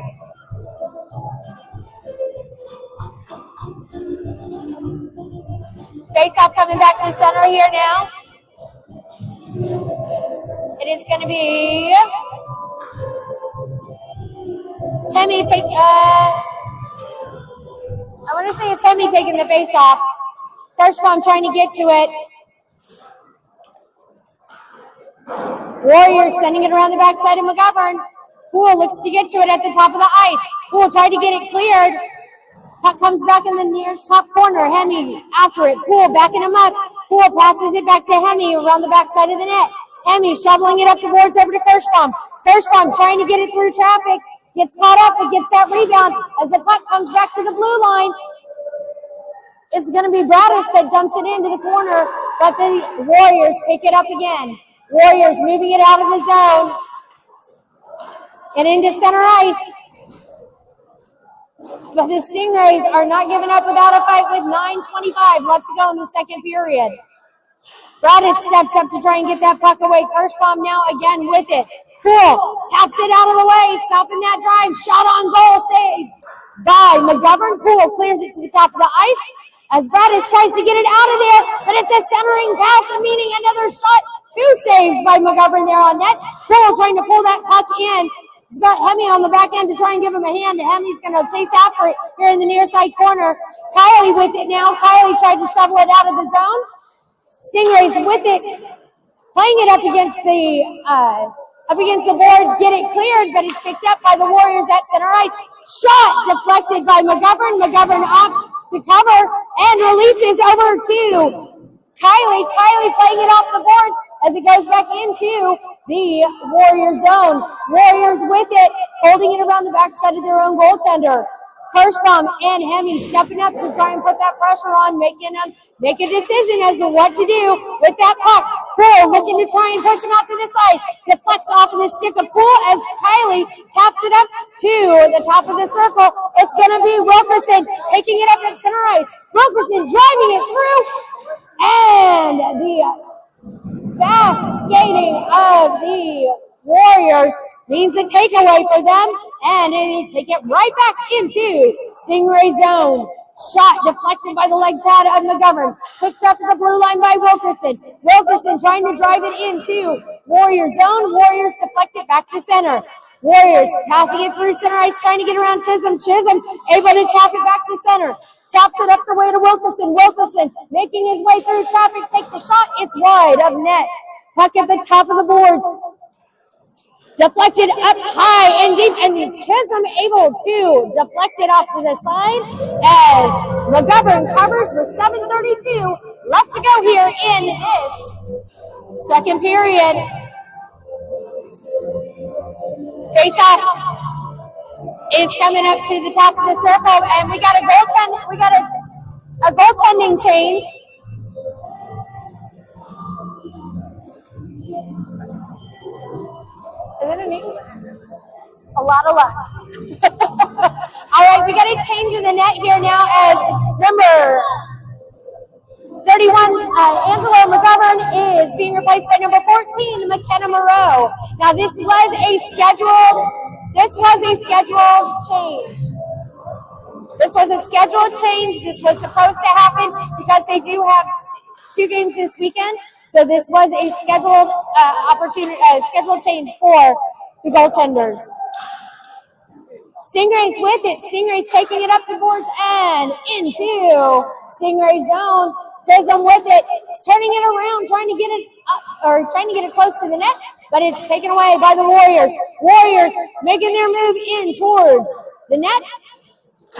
Face-off coming back to center here now. It is going to be Hemi I want to say it's Hemi taking the face off. First bomb trying to get to it. Warriors sending it around the backside of McGovern. Poole looks to get to it at the top of the ice. Poole tried to get it cleared. Puck comes back in the near top corner. Hemi after it. Poole backing him up. Poole passes it back to Hemi around the backside of the net. Hemi shoveling it up the boards over to Kirschbaum. Kirschbaum trying to get it through traffic. Gets caught up and gets that rebound as the puck comes back to the blue line. It's going to be Bradis that dumps it into the corner, but the Warriors pick it up again. Warriors moving it out of the zone and into center ice. But the Stingrays are not giving up without a fight with 9:25 left to go in the second period. Bradis steps up to try and get that puck away. Kirschbaum now again with it. Poole taps it out of the way, stopping that drive. Shot on goal, saved by McGovern. Poole clears it to the top of the ice as Bradis tries to get it out of there, but it's a centering pass, meaning another shot. Two saves by McGovern there on net. Poole trying to pull that puck in. He's got Hemi on the back end to try and give him a hand. Hemi's going to chase after it here in the near side corner. Kylie with it now. Kylie tried to shovel it out of the zone. Stingrays with it, playing it up against the board, get it cleared, but it's picked up by the Warriors at center ice. Shot deflected by McGovern. McGovern opts to cover and releases over to Kylie. Kylie playing it off the boards as it goes back into the Warrior zone. Warriors with it, holding it around the backside of their own goaltender. Kirschbaum and Hemi stepping up to try and put that pressure on, making them make a decision as to what to do with that puck. Poole looking to try and push him out to the side. Deflects off of the stick of Poole as Kylie taps it up to the top of the circle. It's going to be Wilkerson picking it up at center ice. Wilkerson driving it through, and the fast skating of the Warriors means a takeaway for them, and they take it right back into Stingray zone. Shot deflected by the leg pad of McGovern. Picked up at the blue line by Wilkerson. Wilkerson trying to drive it into Warrior zone. Warriors deflect it back to center. Warriors passing it through center ice, trying to get around Chisholm. Chisholm able to tap it back to center. Taps it up the way to Wilkerson. Wilkerson making his way through traffic, takes a shot. It's wide of net. Puck at the top of the boards. Deflected up high and deep, and Chisholm able to deflect it off to the side as McGovern covers with 7:32 left to go here in this second period. Face-off is coming up to the top of the circle, and we got a goaltending change. Isn't it neat? A lot of luck. All right, we got a change in the net here now as number 31, Angelo McGovern, is being replaced by number 14, McKenna Moreau. Now, this was a scheduled change. This was a scheduled change. This was supposed to happen because they do have two games this weekend. So this was a scheduled scheduled change for the goaltenders. Stingrays with it. Stingrays taking it up the boards and into Stingray zone. Chisholm with it, turning it around, trying to get it up, or trying to get it close to the net, but it's taken away by the Warriors. Warriors making their move in towards the net.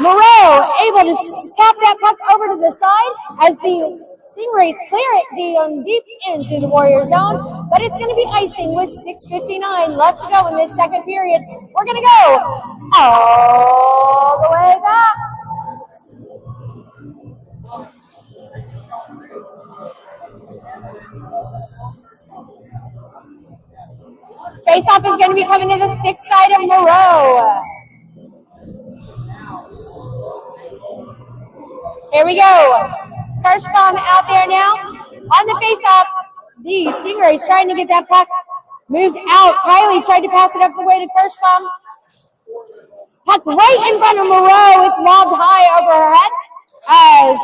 Moreau able to tap that puck over to the side as the Stingrays clear it deep into the Warrior zone, but it's going to be icing with 6:59 left to go in this second period. We're going to go all the way back. Face-off is going to be coming to the stick side of Moreau. Here we go. Kirschbaum out there now. On the face-off, the Stingrays trying to get that puck moved out. Kylie tried to pass it up the way to Kirschbaum. Puck right in front of Moreau. It's lobbed high over her head as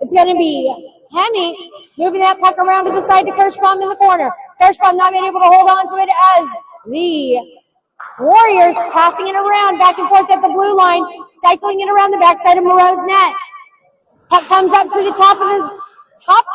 it's going to be Hemi moving that puck around to the side to Kirschbaum in the corner. Kirschbaum not being able to hold on to it as the Warriors passing it around back and forth at the blue line, cycling it around the backside of Moreau's net. Puck comes up to the top of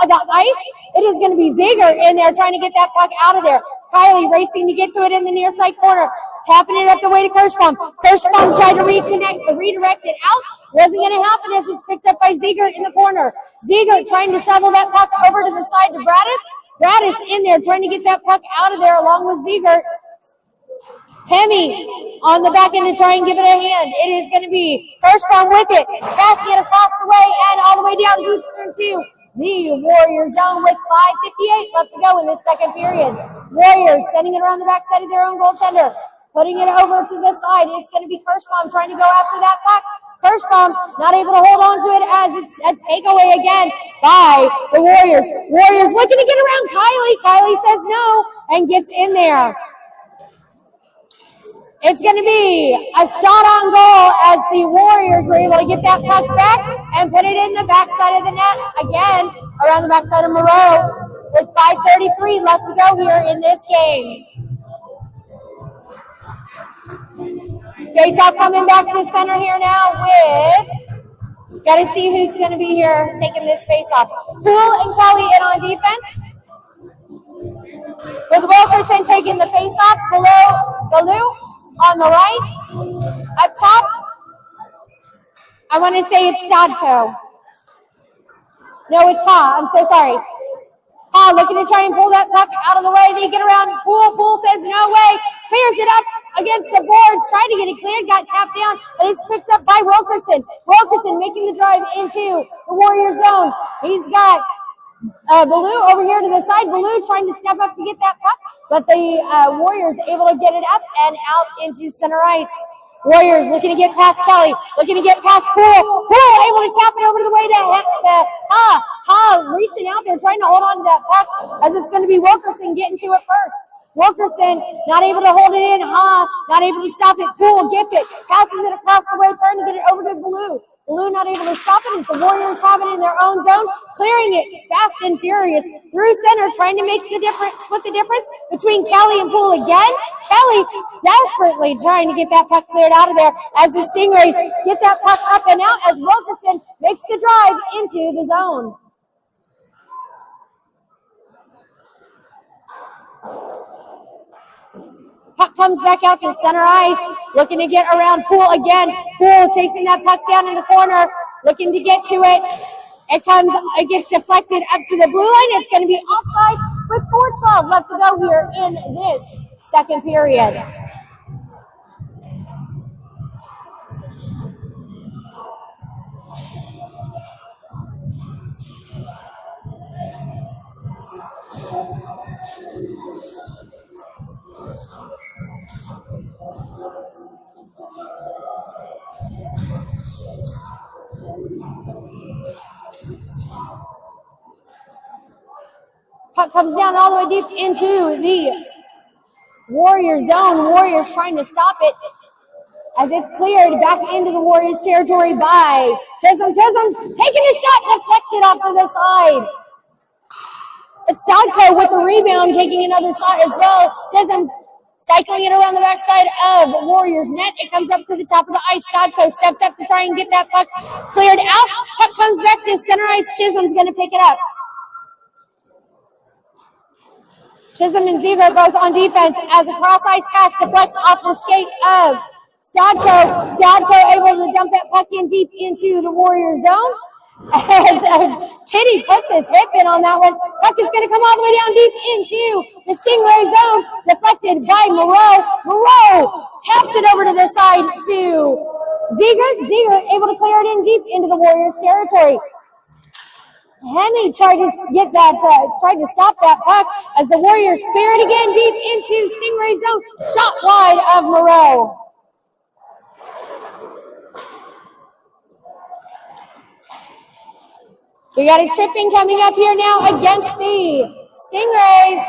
the ice. It is going to be Ziegler in there trying to get that puck out of there. Kylie racing to get to it in the near side corner, tapping it up the way to Kirschbaum. Kirschbaum tried to redirect it out. Wasn't going to happen as it's picked up by Ziegler in the corner. Ziegler trying to shovel that puck over to the side to Braddis. Braddis in there trying to get that puck out of there along with Ziegler. Hemi on the back end to try and give it a hand. It is going to be Kirschbaum with it, passing it across the way and all the way down deep into the Warrior zone with 5:58 left to go in this second period. Warriors sending it around the backside of their own goaltender, putting it over to the side. It's going to be Kirschbaum trying to go after that puck. Kirschbaum not able to hold on to it as it's a takeaway again by the Warriors. Warriors looking to get around Kylie. Kylie says no and gets in there. It's going to be a shot on goal as the Warriors were able to get that puck back and put it in the backside of the net again around the backside of Moreau with 5:33 left to go here in this game. Face-off coming back to center here now with, got to see who's going to be here taking this face-off. Poole and Kelly in on defense. With Wilkerson taking the face-off, Baloo on the right. Up top, I want to say it's Stodco. No, it's Ha. I'm so sorry. Ha looking to try and pull that puck out of the way. They get around Poole. Poole says no way. Clears it up against the boards. Trying to get it cleared. Got tapped down. And it's picked up by Wilkerson. Wilkerson making the drive into the Warrior zone. He's got Baloo over here to the side. Baloo trying to step up to get that puck. But the Warriors able to get it up and out into center ice. Warriors looking to get past Kelly, looking to get past Poole. Poole able to tap it over to the way to Ha. Ha reaching out there, trying to hold on to that puck as it's going to be Wilkerson getting to it first. Wilkerson not able to hold it in. Ha not able to stop it. Poole gets it, passes it across the way, trying to get it over to Baloo. Baloo not able to stop it as the Warriors have it in their own zone, clearing it fast and furious through center, trying to make the difference, split the difference between Kelly and Poole again. Kelly desperately trying to get that puck cleared out of there as the Stingrays get that puck up and out as Wilkerson makes the drive into the zone. Puck comes back out to center ice, looking to get around Poole again. Poole chasing that puck down in the corner, looking to get to it. It gets deflected up to the blue line. It's going to be offside with 4:12 left to go here in this second period. Puck comes down all the way deep into the Warrior zone. Warriors trying to stop it as it's cleared back into the Warriors territory by Chisholm. Chisholm's taking a shot, deflected off to the side. It's Stodco with the rebound, taking another shot as well. Chisholm cycling it around the backside of Warriors net. It comes up to the top of the ice. Stodco steps up to try and get that puck cleared out. Puck comes back to center ice. Chisholm's going to pick it up. Chisholm and Ziegler both on defense as a cross-ice pass deflects off the skate of Stodco. Stodco able to dump that puck in deep into the Warrior zone. As Kitty puts his hip in on that one. Puck is going to come all the way down deep into the Stingray zone. Deflected by Moreau. Moreau taps it over to the side to Ziegler. Ziegler able to clear it in deep into the Warriors territory. Hemi tried to stop that puck as the Warriors clear it again deep into Stingray zone. Shot wide of Moreau. We got a tripping coming up here now against the Stingrays.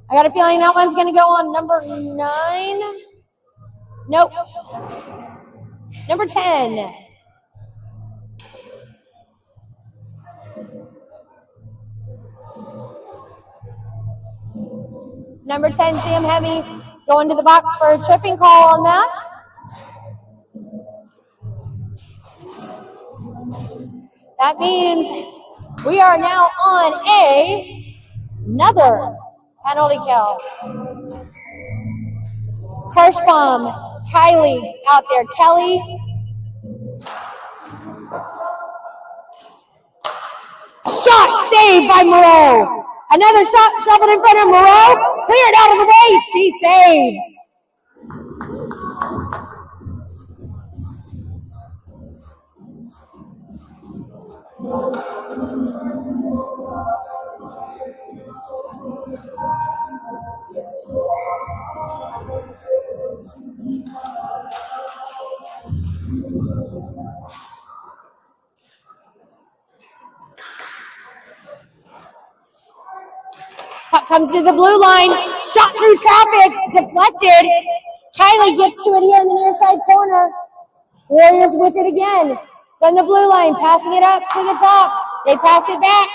I got a feeling that one's going to go on number 9. Nope. Number 10. Number 10, Sam Hemi, going to the box for a tripping call on that. That means we are now on another penalty kill. Kirschbaum, Kylie out there. Kelly. Shot saved by Moreau. Another shot shoveled in front of Moreau. Cleared out of the way. She saves. Puck comes to the blue line, shot through traffic, deflected. Kylie gets to it here in the near side corner. Warriors with it again. From the blue line, passing it up to the top. They pass it back.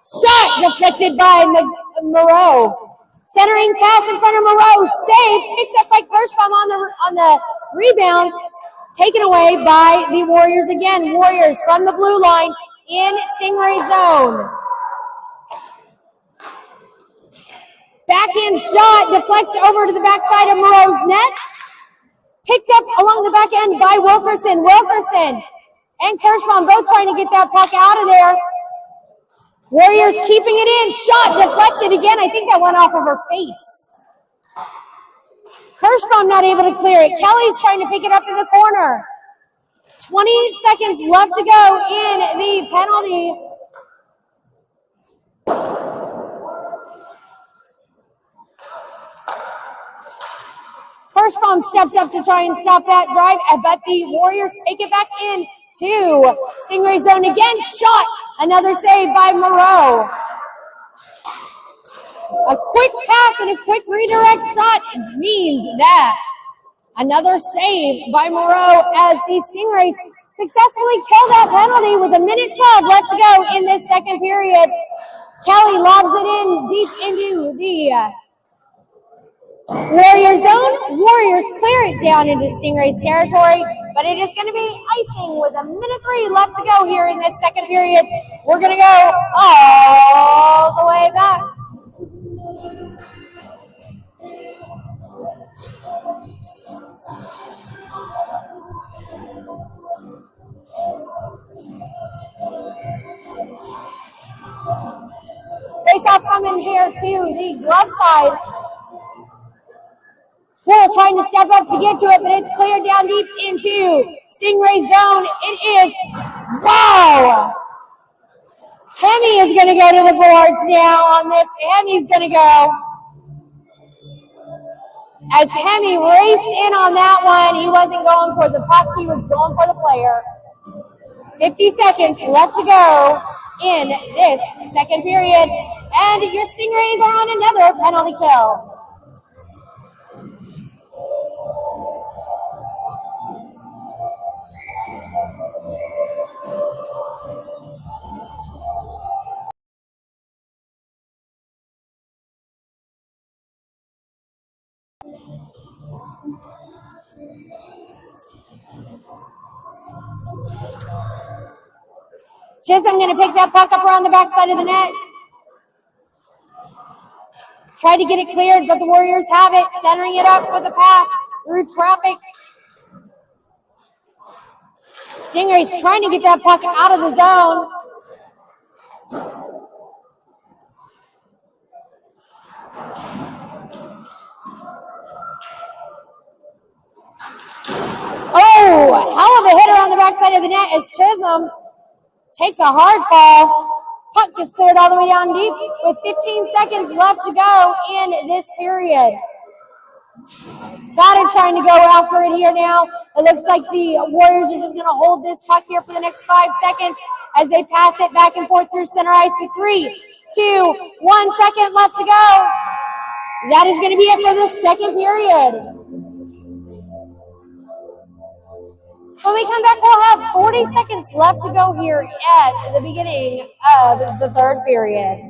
Shot deflected by Moreau. Centering pass in front of Moreau. Save, picked up by Kirschbaum on the rebound. Taken away by the Warriors again. Warriors from the blue line in Stingray zone. Backhand shot deflects over to the backside of Moreau's net. Picked up along the back end by Wilkerson. Wilkerson and Kirschbaum both trying to get that puck out of there. Warriors keeping it in. Shot deflected again. I think that went off of her face. Kirschbaum not able to clear it. Kelly's trying to pick it up in the corner. 20 seconds left to go in the penalty. Kirschbaum steps up to try and stop that drive, but the Warriors take it back in to Stingray zone again. Shot. Another save by Moreau. A quick pass and a quick redirect shot means that another save by Moreau as the Stingrays successfully kill that penalty with 1:12 left to go in this second period. Kelly lobs it in deep into the Warrior zone. Warriors clear it down into Stingrays territory, but it is going to be icing with 1:03 left to go here in this second period. We're going to go all the way back. Face off coming here to the glove side. Poole trying to step up to get to it, but it's cleared down deep into Stingray zone. It is, wow! Hemi is going to go to the boards now on this. Hemi's going to go. As Hemi raced in on that one, he wasn't going for the puck, he was going for the player. 50 seconds left to go in this second period, and your Stingrays are on another penalty kill. Chisholm going to pick that puck up around the backside of the net. Tried to get it cleared, but the Warriors have it. Centering it up with a pass through traffic. Stingrays trying to get that puck out of the zone. Oh, hell of a hitter on the backside of the net as Chisholm takes a hard fall. Puck is cleared all the way down deep with 15 seconds left to go in this period. Goddard trying to go after it here now. It looks like the Warriors are just going to hold this puck here for the next 5 seconds as they pass it back and forth through center ice with 3, 2, 1 second left to go. That is going to be it for this second period. When we come back, we'll have 40 seconds left to go here at the beginning of the third period.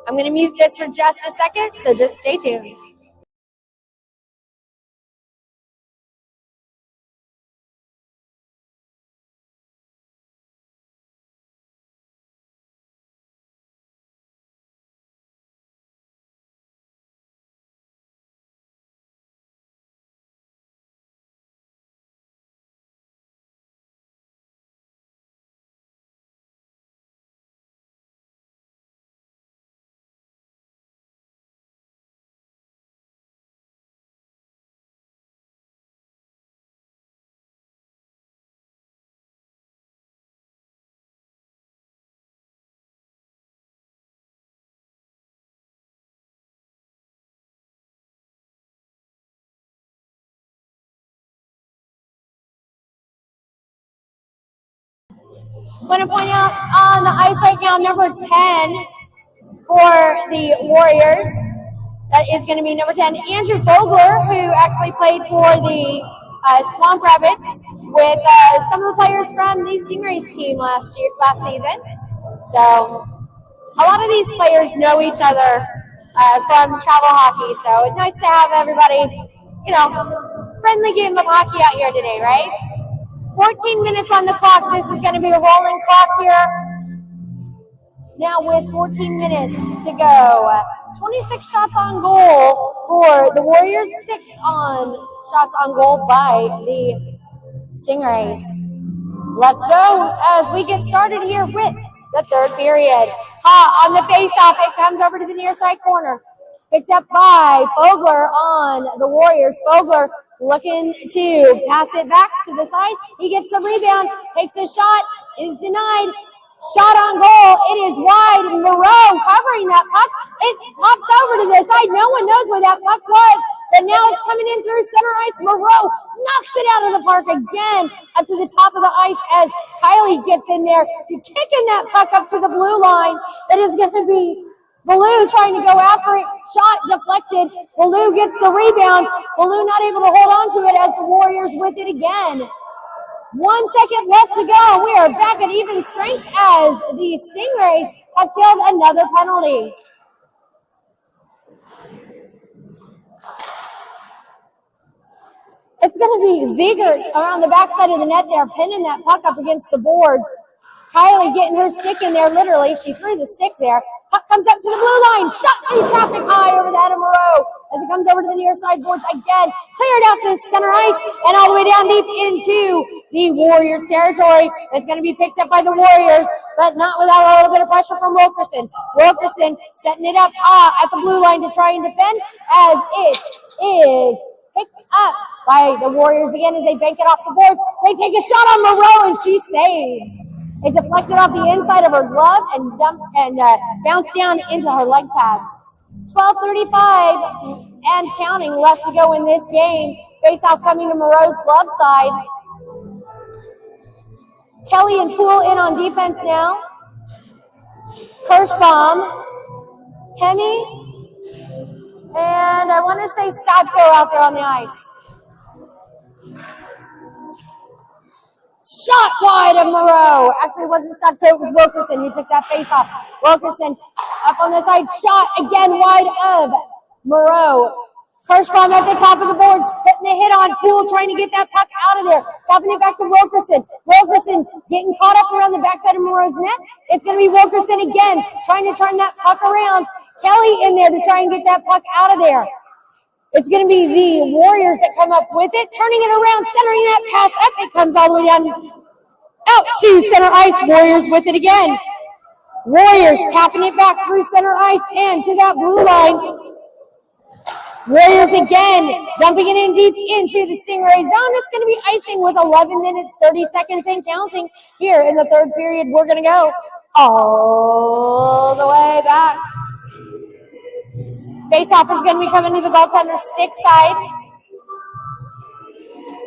I'm going to mute this for just a second, so just stay tuned. I want to point out on the ice right now, number 10 for the Warriors. That is going to be number 10, Andrew Vogler, who actually played for the Swamp Rabbits with some of the players from the Stingrays team last season. So a lot of these players know each other from travel hockey. So it's nice to have everybody, friendly game of hockey out here today, right? 14 minutes on the clock. This is going to be a rolling clock here. now with 14 minutes to go. 26 shots on goal for the Warriors, 6 shots on goal by the Stingrays. Let's go as we get started here with the third period. On the face-off, it comes over to the near side corner. Picked up by Fogler on the Warriors. Fogler looking to pass it back to the side. He gets the rebound, takes a shot, is denied. Shot on goal. It is wide. Moreau covering that puck. It pops over to the side. No one knows where that puck was. But now it's coming in through center ice. Moreau knocks it out of the park again up to the top of the ice as Kylie gets in there, kicking that puck up to the blue line. It is going to be Baloo trying to go after it. Shot deflected. Baloo gets the rebound. Baloo not able to hold on to it as the Warriors with it again. 1 second left to go. We are back at even strength as the Stingrays have killed another penalty. It's going to be Ziegert around the backside of the net there, pinning that puck up against the boards. Kylie getting her stick in there, literally. She threw the stick there. Puck comes up to the blue line. Shot through traffic high over the head of Moreau as it comes over to the near side boards again. Cleared out to center ice and all the way down deep into the Warriors territory. It's going to be picked up by the Warriors, but not without a little bit of pressure from Wilkerson. Wilkerson setting it up at the blue line to try and defend as it is picked up by the Warriors again as they bank it off the boards. They take a shot on Moreau and she saves. It deflected off the inside of her glove and bounced down into her leg pads. 12:35 and counting left to go in this game. Face-off coming to Moreau's glove side. Kelly and Poole in on defense now. Kirschbaum, Hemi, and I want to say Stadko out there on the ice. Shot wide of Moreau. Actually, it wasn't Stadko, it was Wilkerson who took that face-off. Wilkerson up on the side. Shot again wide of Moreau. Kirschbaum at the top of the boards, putting the hit on. Poole trying to get that puck out of there. Popping it back to Wilkerson. Wilkerson getting caught up around the backside of Moreau's net. It's going to be Wilkerson again, trying to turn that puck around. Kelly in there to try and get that puck out of there. It's going to be the Warriors that come up with it, turning it around, centering that pass up. It comes all the way down out to center ice. Warriors with it again. Warriors tapping it back through center ice and to that blue line. Warriors again, dumping it in deep into the Stingray zone. It's going to be icing with 11 minutes, 30 seconds and counting here in the third period. We're going to go all the way back. Face-off is going to be coming to the goaltender's stick side.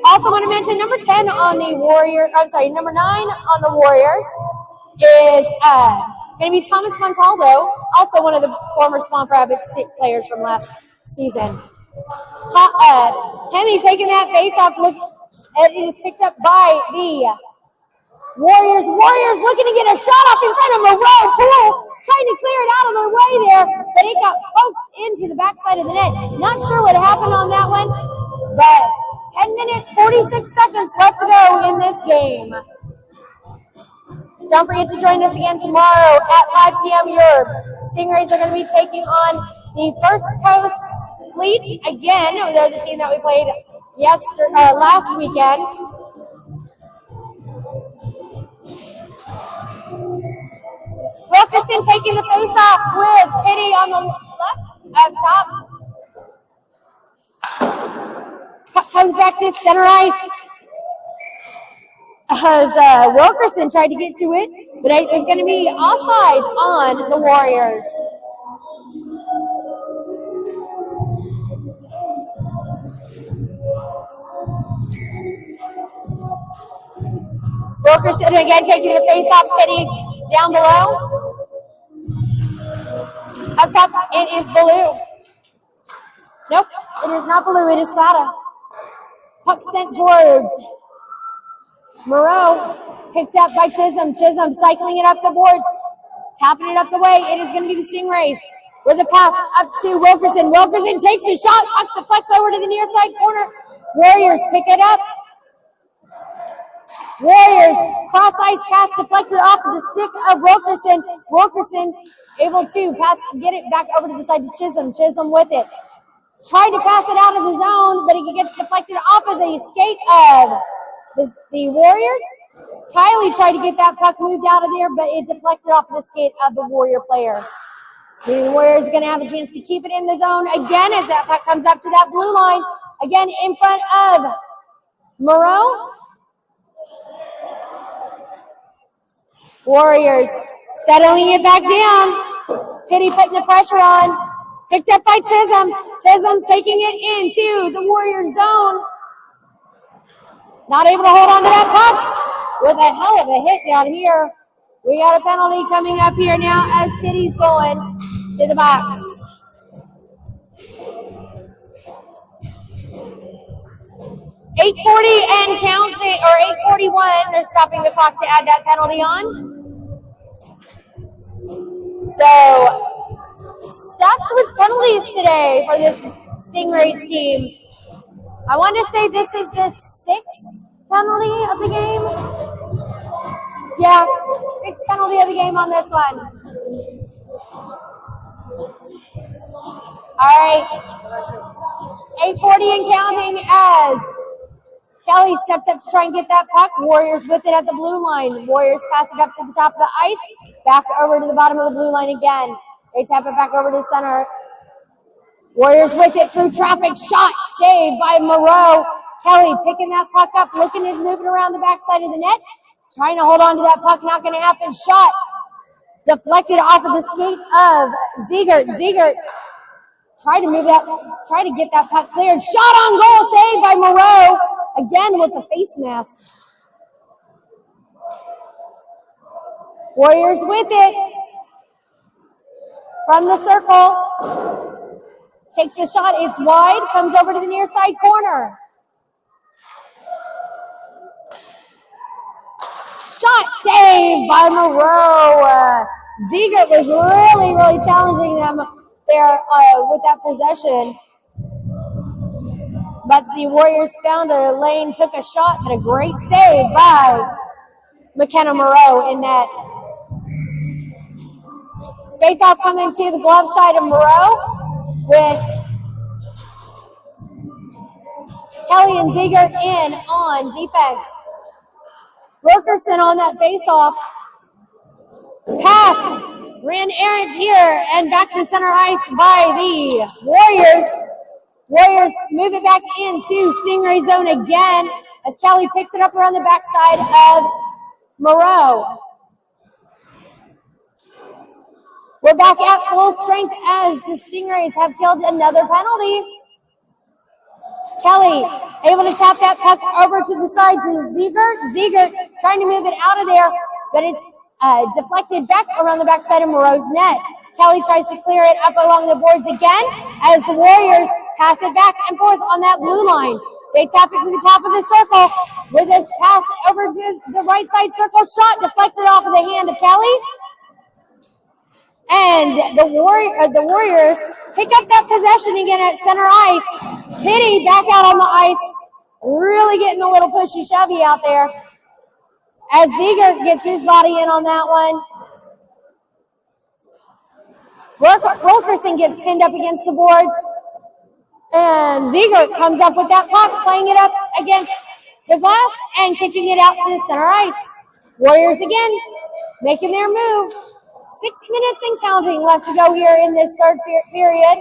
Also want to mention number 10 on the number 9 on the Warriors is going to be Thomas Montaldo, also one of the former Swamp Rabbits players from last season. Hemi taking that face-off look, and it is picked up by the Warriors. Warriors looking to get a shot off in front of Moreau. Poole trying to clear it out of their way there, but it got poked into the backside of the net. Not sure what happened on that one, but 10 minutes, 46 seconds left to go in this game. Don't forget to join us again tomorrow at 5 p.m. Your Stingrays are going to be taking on the First Coast Fleet. Again, they're the team that we played last weekend. Wilkerson taking the face-off with Pitty on the left, up top. Comes back to center ice. As Wilkerson tried to get to it, but it was going to be offsides on the Warriors. Wilkerson again taking the face-off, Pitty down below. Up top, it is Baloo. Nope, it is not Baloo, it is Fata. Puck sent towards Moreau, picked up by Chisholm. Chisholm cycling it up the boards, tapping it up the way. It is going to be the Stingrays with a pass up to Wilkerson. Wilkerson takes a shot, puck deflects over to the near side corner. Warriors pick it up. Warriors, cross ice pass deflected off of the stick of Wilkerson. Wilkerson able to get it back over to the side to Chisholm. Chisholm with it. Tried to pass it out of the zone, but it gets deflected off of the skate of the Warriors. Kylie tried to get that puck moved out of there, but it deflected off of the skate of the Warrior player. The Warriors are going to have a chance to keep it in the zone again as that puck comes up to that blue line. Again, in front of Moreau. Warriors settling it back down. Pitty putting the pressure on. Picked up by Chisholm. Chisholm taking it into the Warrior zone. Not able to hold on to that puck with a hell of a hit down here. We got a penalty coming up here now as Pitty's going to the box. .840 and counting, or 8:41. They're stopping the clock to add that penalty on. So, stacked with penalties today for this Stingrays team. I want to say this is the 6th penalty of the game. Yeah, 6th penalty of the game on this one. All right. 8:40 and counting as Kelly steps up to try and get that puck. Warriors with it at the blue line. Warriors pass it up to the top of the ice. Back over to the bottom of the blue line again. They tap it back over to the center. Warriors with it through traffic. Shot saved by Moreau. Kelly picking that puck up, looking at moving around the backside of the net. Trying to hold on to that puck. Not going to happen. Shot deflected off of the skate of Ziegert. Ziegert tried to get that puck cleared. Shot on goal, saved by Moreau. Again with the face mask. Warriors with it. From the circle. Takes the shot. It's wide. Comes over to the near side corner. Shot saved by Moreau. Ziegert was really challenging them there with that possession. But the Warriors found a lane, took a shot, but a great save by McKenna Moreau in net. Face-off coming to the glove side of Moreau with Kelly and Ziegert in on defense. Wilkerson on that face-off. Pass. Ran errant here and back to center ice by the Warriors. Warriors move it back into Stingray zone again as Kelly picks it up around the backside of Moreau. We're back at full strength as the Stingrays have killed another penalty. Kelly able to tap that puck over to the side to Ziegert. Ziegert trying to move it out of there, but it's deflected back around the backside of Moreau's net. Kelly tries to clear it up along the boards again as the Warriors pass it back and forth on that blue line. They tap it to the top of the circle with this pass over to the right side circle. Shot deflected off of the hand of Kelly. And the Warriors pick up that possession again at center ice. Pitty back out on the ice. Really getting a little pushy shovey out there. As Ziegert gets his body in on that one. Wilkerson gets pinned up against the boards. And Ziegert comes up with that puck, playing it up against the glass and kicking it out to center ice. Warriors again, making their move. 6 minutes and counting left to go here in this third period.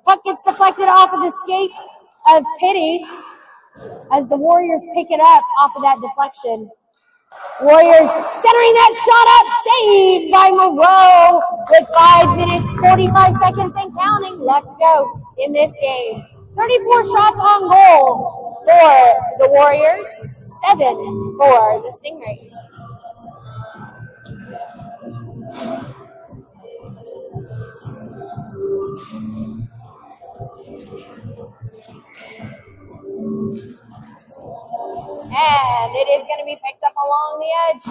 Puck gets deflected off of the skate of Pitty as the Warriors pick it up off of that deflection. Warriors centering that shot up, saved by Moreau with 5 minutes, 45 seconds and counting left to go in this game. 34 shots on goal for the Warriors, 7 for the Stingrays. And it is going to be picked up along the edge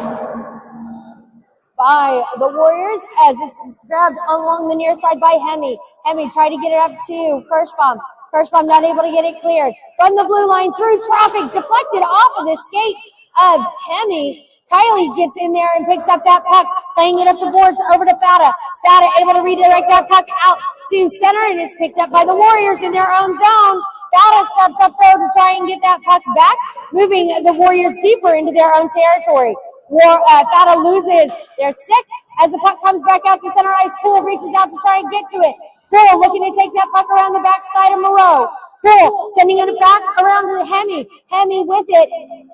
by the Warriors as it's grabbed along the near side by Hemme. Hemme tried to get it up to Kirschbaum. Kirschbaum not able to get it cleared. From the blue line through traffic, deflected off of the skate of Hemi. Kylie gets in there and picks up that puck, playing it up the boards over to Fata. Fata able to redirect that puck out to center, and it's picked up by the Warriors in their own zone. Fata steps up there to try and get that puck back, moving the Warriors deeper into their own territory. Fata loses their stick as the puck comes back out to center ice. Poole reaches out to try and get to it. Poole looking to take that puck around the backside of Moreau. Poole sending it back around to Hemi. Hemi with it,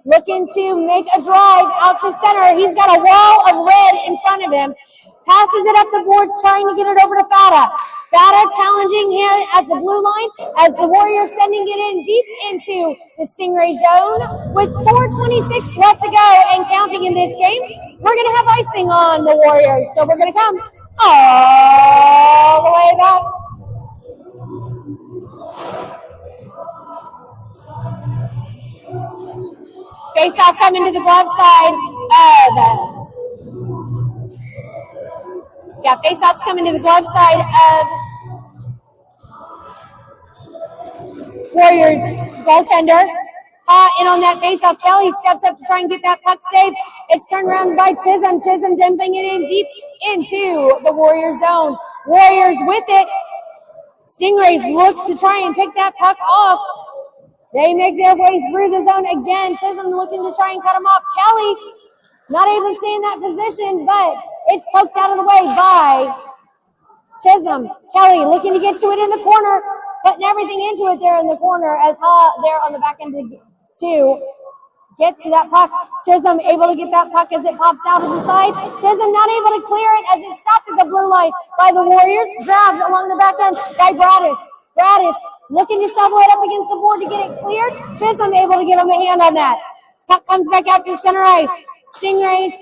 looking to make a drive out to center. He's got a wall of red in front of him. Passes it up the boards, trying to get it over to Fata. Fata challenging him at the blue line as the Warriors sending it in deep into the Stingray zone. With 4:26 left to go and counting in this game, we're going to have icing on the Warriors. So we're going to come all the way back. Face-off coming to the glove side of... face-off's coming to the glove side of Warriors goaltender. And on that face-off, Kelly steps up to try and get that puck saved. It's turned around by Chisholm. Chisholm dumping it in deep into the Warrior zone. Warriors with it. Stingrays look to try and pick that puck off. They make their way through the zone again. Chisholm looking to try and cut him off. Kelly not able to stay in that position, but it's poked out of the way by Chisholm. Kelly looking to get to it in the corner, putting everything into it there in the corner as there on the back end to get to that puck. Chisholm able to get that puck as it pops out of the side. Chisholm not able to clear it as it stopped at the blue line by the Warriors. Grabbed along the back end by Braddis. Braddis looking to shovel it up against the board to get it cleared. Chisholm able to give him a hand on that. Puck comes back out to center ice. Stingrays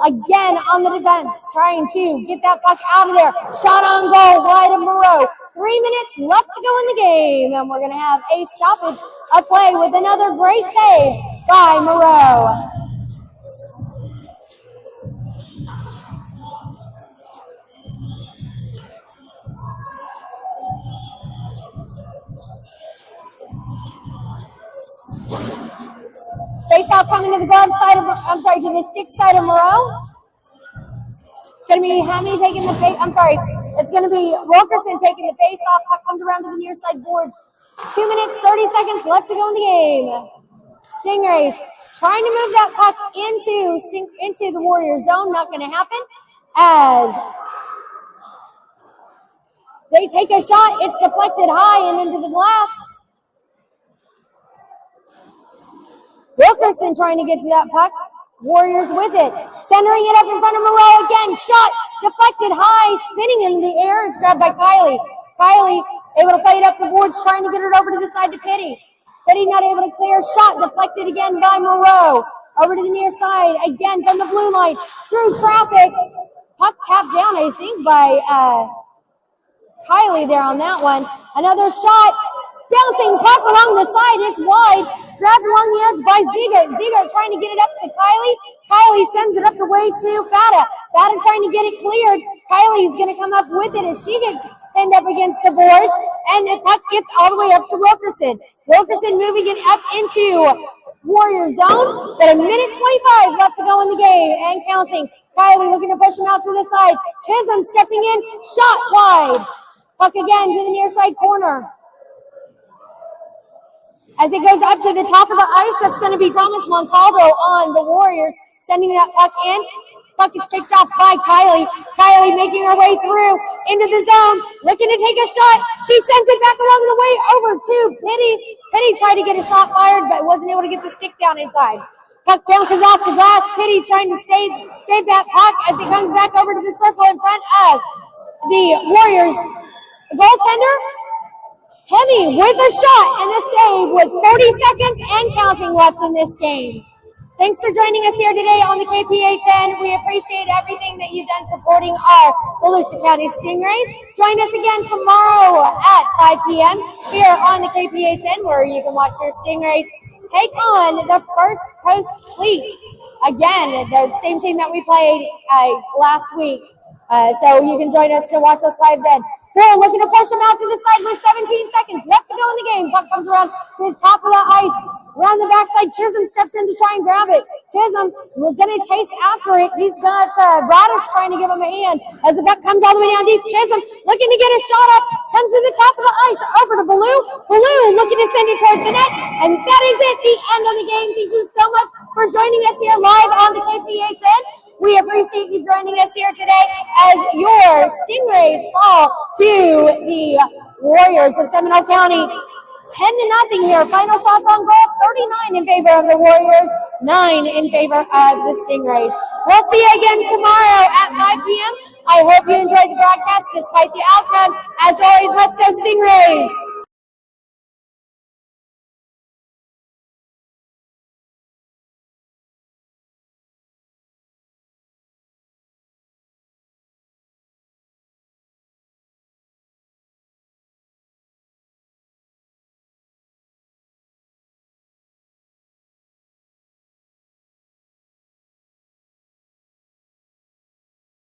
again on the defense, trying to get that puck out of there. Shot on goal, wide of Moreau. 3 minutes left to go in the game, and we're going to have a stoppage of play with another great save by Moreau. Face-off coming to the glove side of, to the stick side of Moreau. It's going to be Hemi taking the face, it's going to be Wilkerson taking the face-off. Puck comes around to the near side boards. 2 minutes, 30 seconds left to go in the game. Stingrays trying to move that puck into the Warrior zone. Not going to happen as they take a shot. It's deflected high and into the glass. Wilkerson trying to get to that puck. Warriors with it. Centering it up in front of Moreau again. Shot deflected high, spinning in the air. It's grabbed by Kylie. Kylie able to play it up the boards, trying to get it over to the side to Pitty. Pitty not able to clear. Shot deflected again by Moreau. Over to the near side again from the blue line. Through traffic. Puck tapped down, I think, by Kylie there on that one. Another shot. Bouncing puck along the side. It's wide. Grabbed along the edge by Ziegert. Ziegert trying to get it up to Kylie. Kylie sends it up the way to Fata. Fata trying to get it cleared. Kylie's going to come up with it as she gets pinned up against the boards. And the puck gets all the way up to Wilkerson. Wilkerson moving it up into Warrior zone. But 1:25 left to go in the game and counting. Kylie looking to push him out to the side. Chisholm stepping in. Shot wide. Puck again to the near side corner. As it goes up to the top of the ice, that's going to be Thomas Montalvo on the Warriors, sending that puck in. Puck is picked up by Kylie. Kylie making her way through into the zone, looking to take a shot. She sends it back along the way over to Pitty. Pitty tried to get a shot fired, but wasn't able to get the stick down inside. Puck bounces off the glass. Pitty trying to save that puck as it comes back over to the circle in front of the Warriors goaltender. Hemi with a shot and a save with 40 seconds and counting left in this game. Thanks for joining us here today on the KPHN. We appreciate everything that you've done supporting our Volusia County Stingrays. Join us again tomorrow at 5 p.m. here on the KPHN, where you can watch your Stingrays take on the First Coast Fleet. Again, the same team that we played last week. So you can join us to watch us live then. Bull looking to push him out to the side with 17 seconds left to go in the game. Puck comes around to the top of the ice. Around the backside, Chisholm steps in to try and grab it. Chisholm, we're going to chase after it. He's got Radish trying to give him a hand as the puck comes all the way down deep. Chisholm looking to get a shot up, comes to the top of the ice, over to Baloo. Baloo looking to send it towards the net, and that is it, the end of the game. Thank you so much for joining us here live on the KPHN. We appreciate you joining us here today as your Stingrays fall to the Warriors of Seminole County. 10-0 here. Final shots on goal, 39 in favor of the Warriors, 9 in favor of the Stingrays. We'll see you again tomorrow at 5 p.m. I hope you enjoyed the broadcast despite the outcome. As always, let's go Stingrays!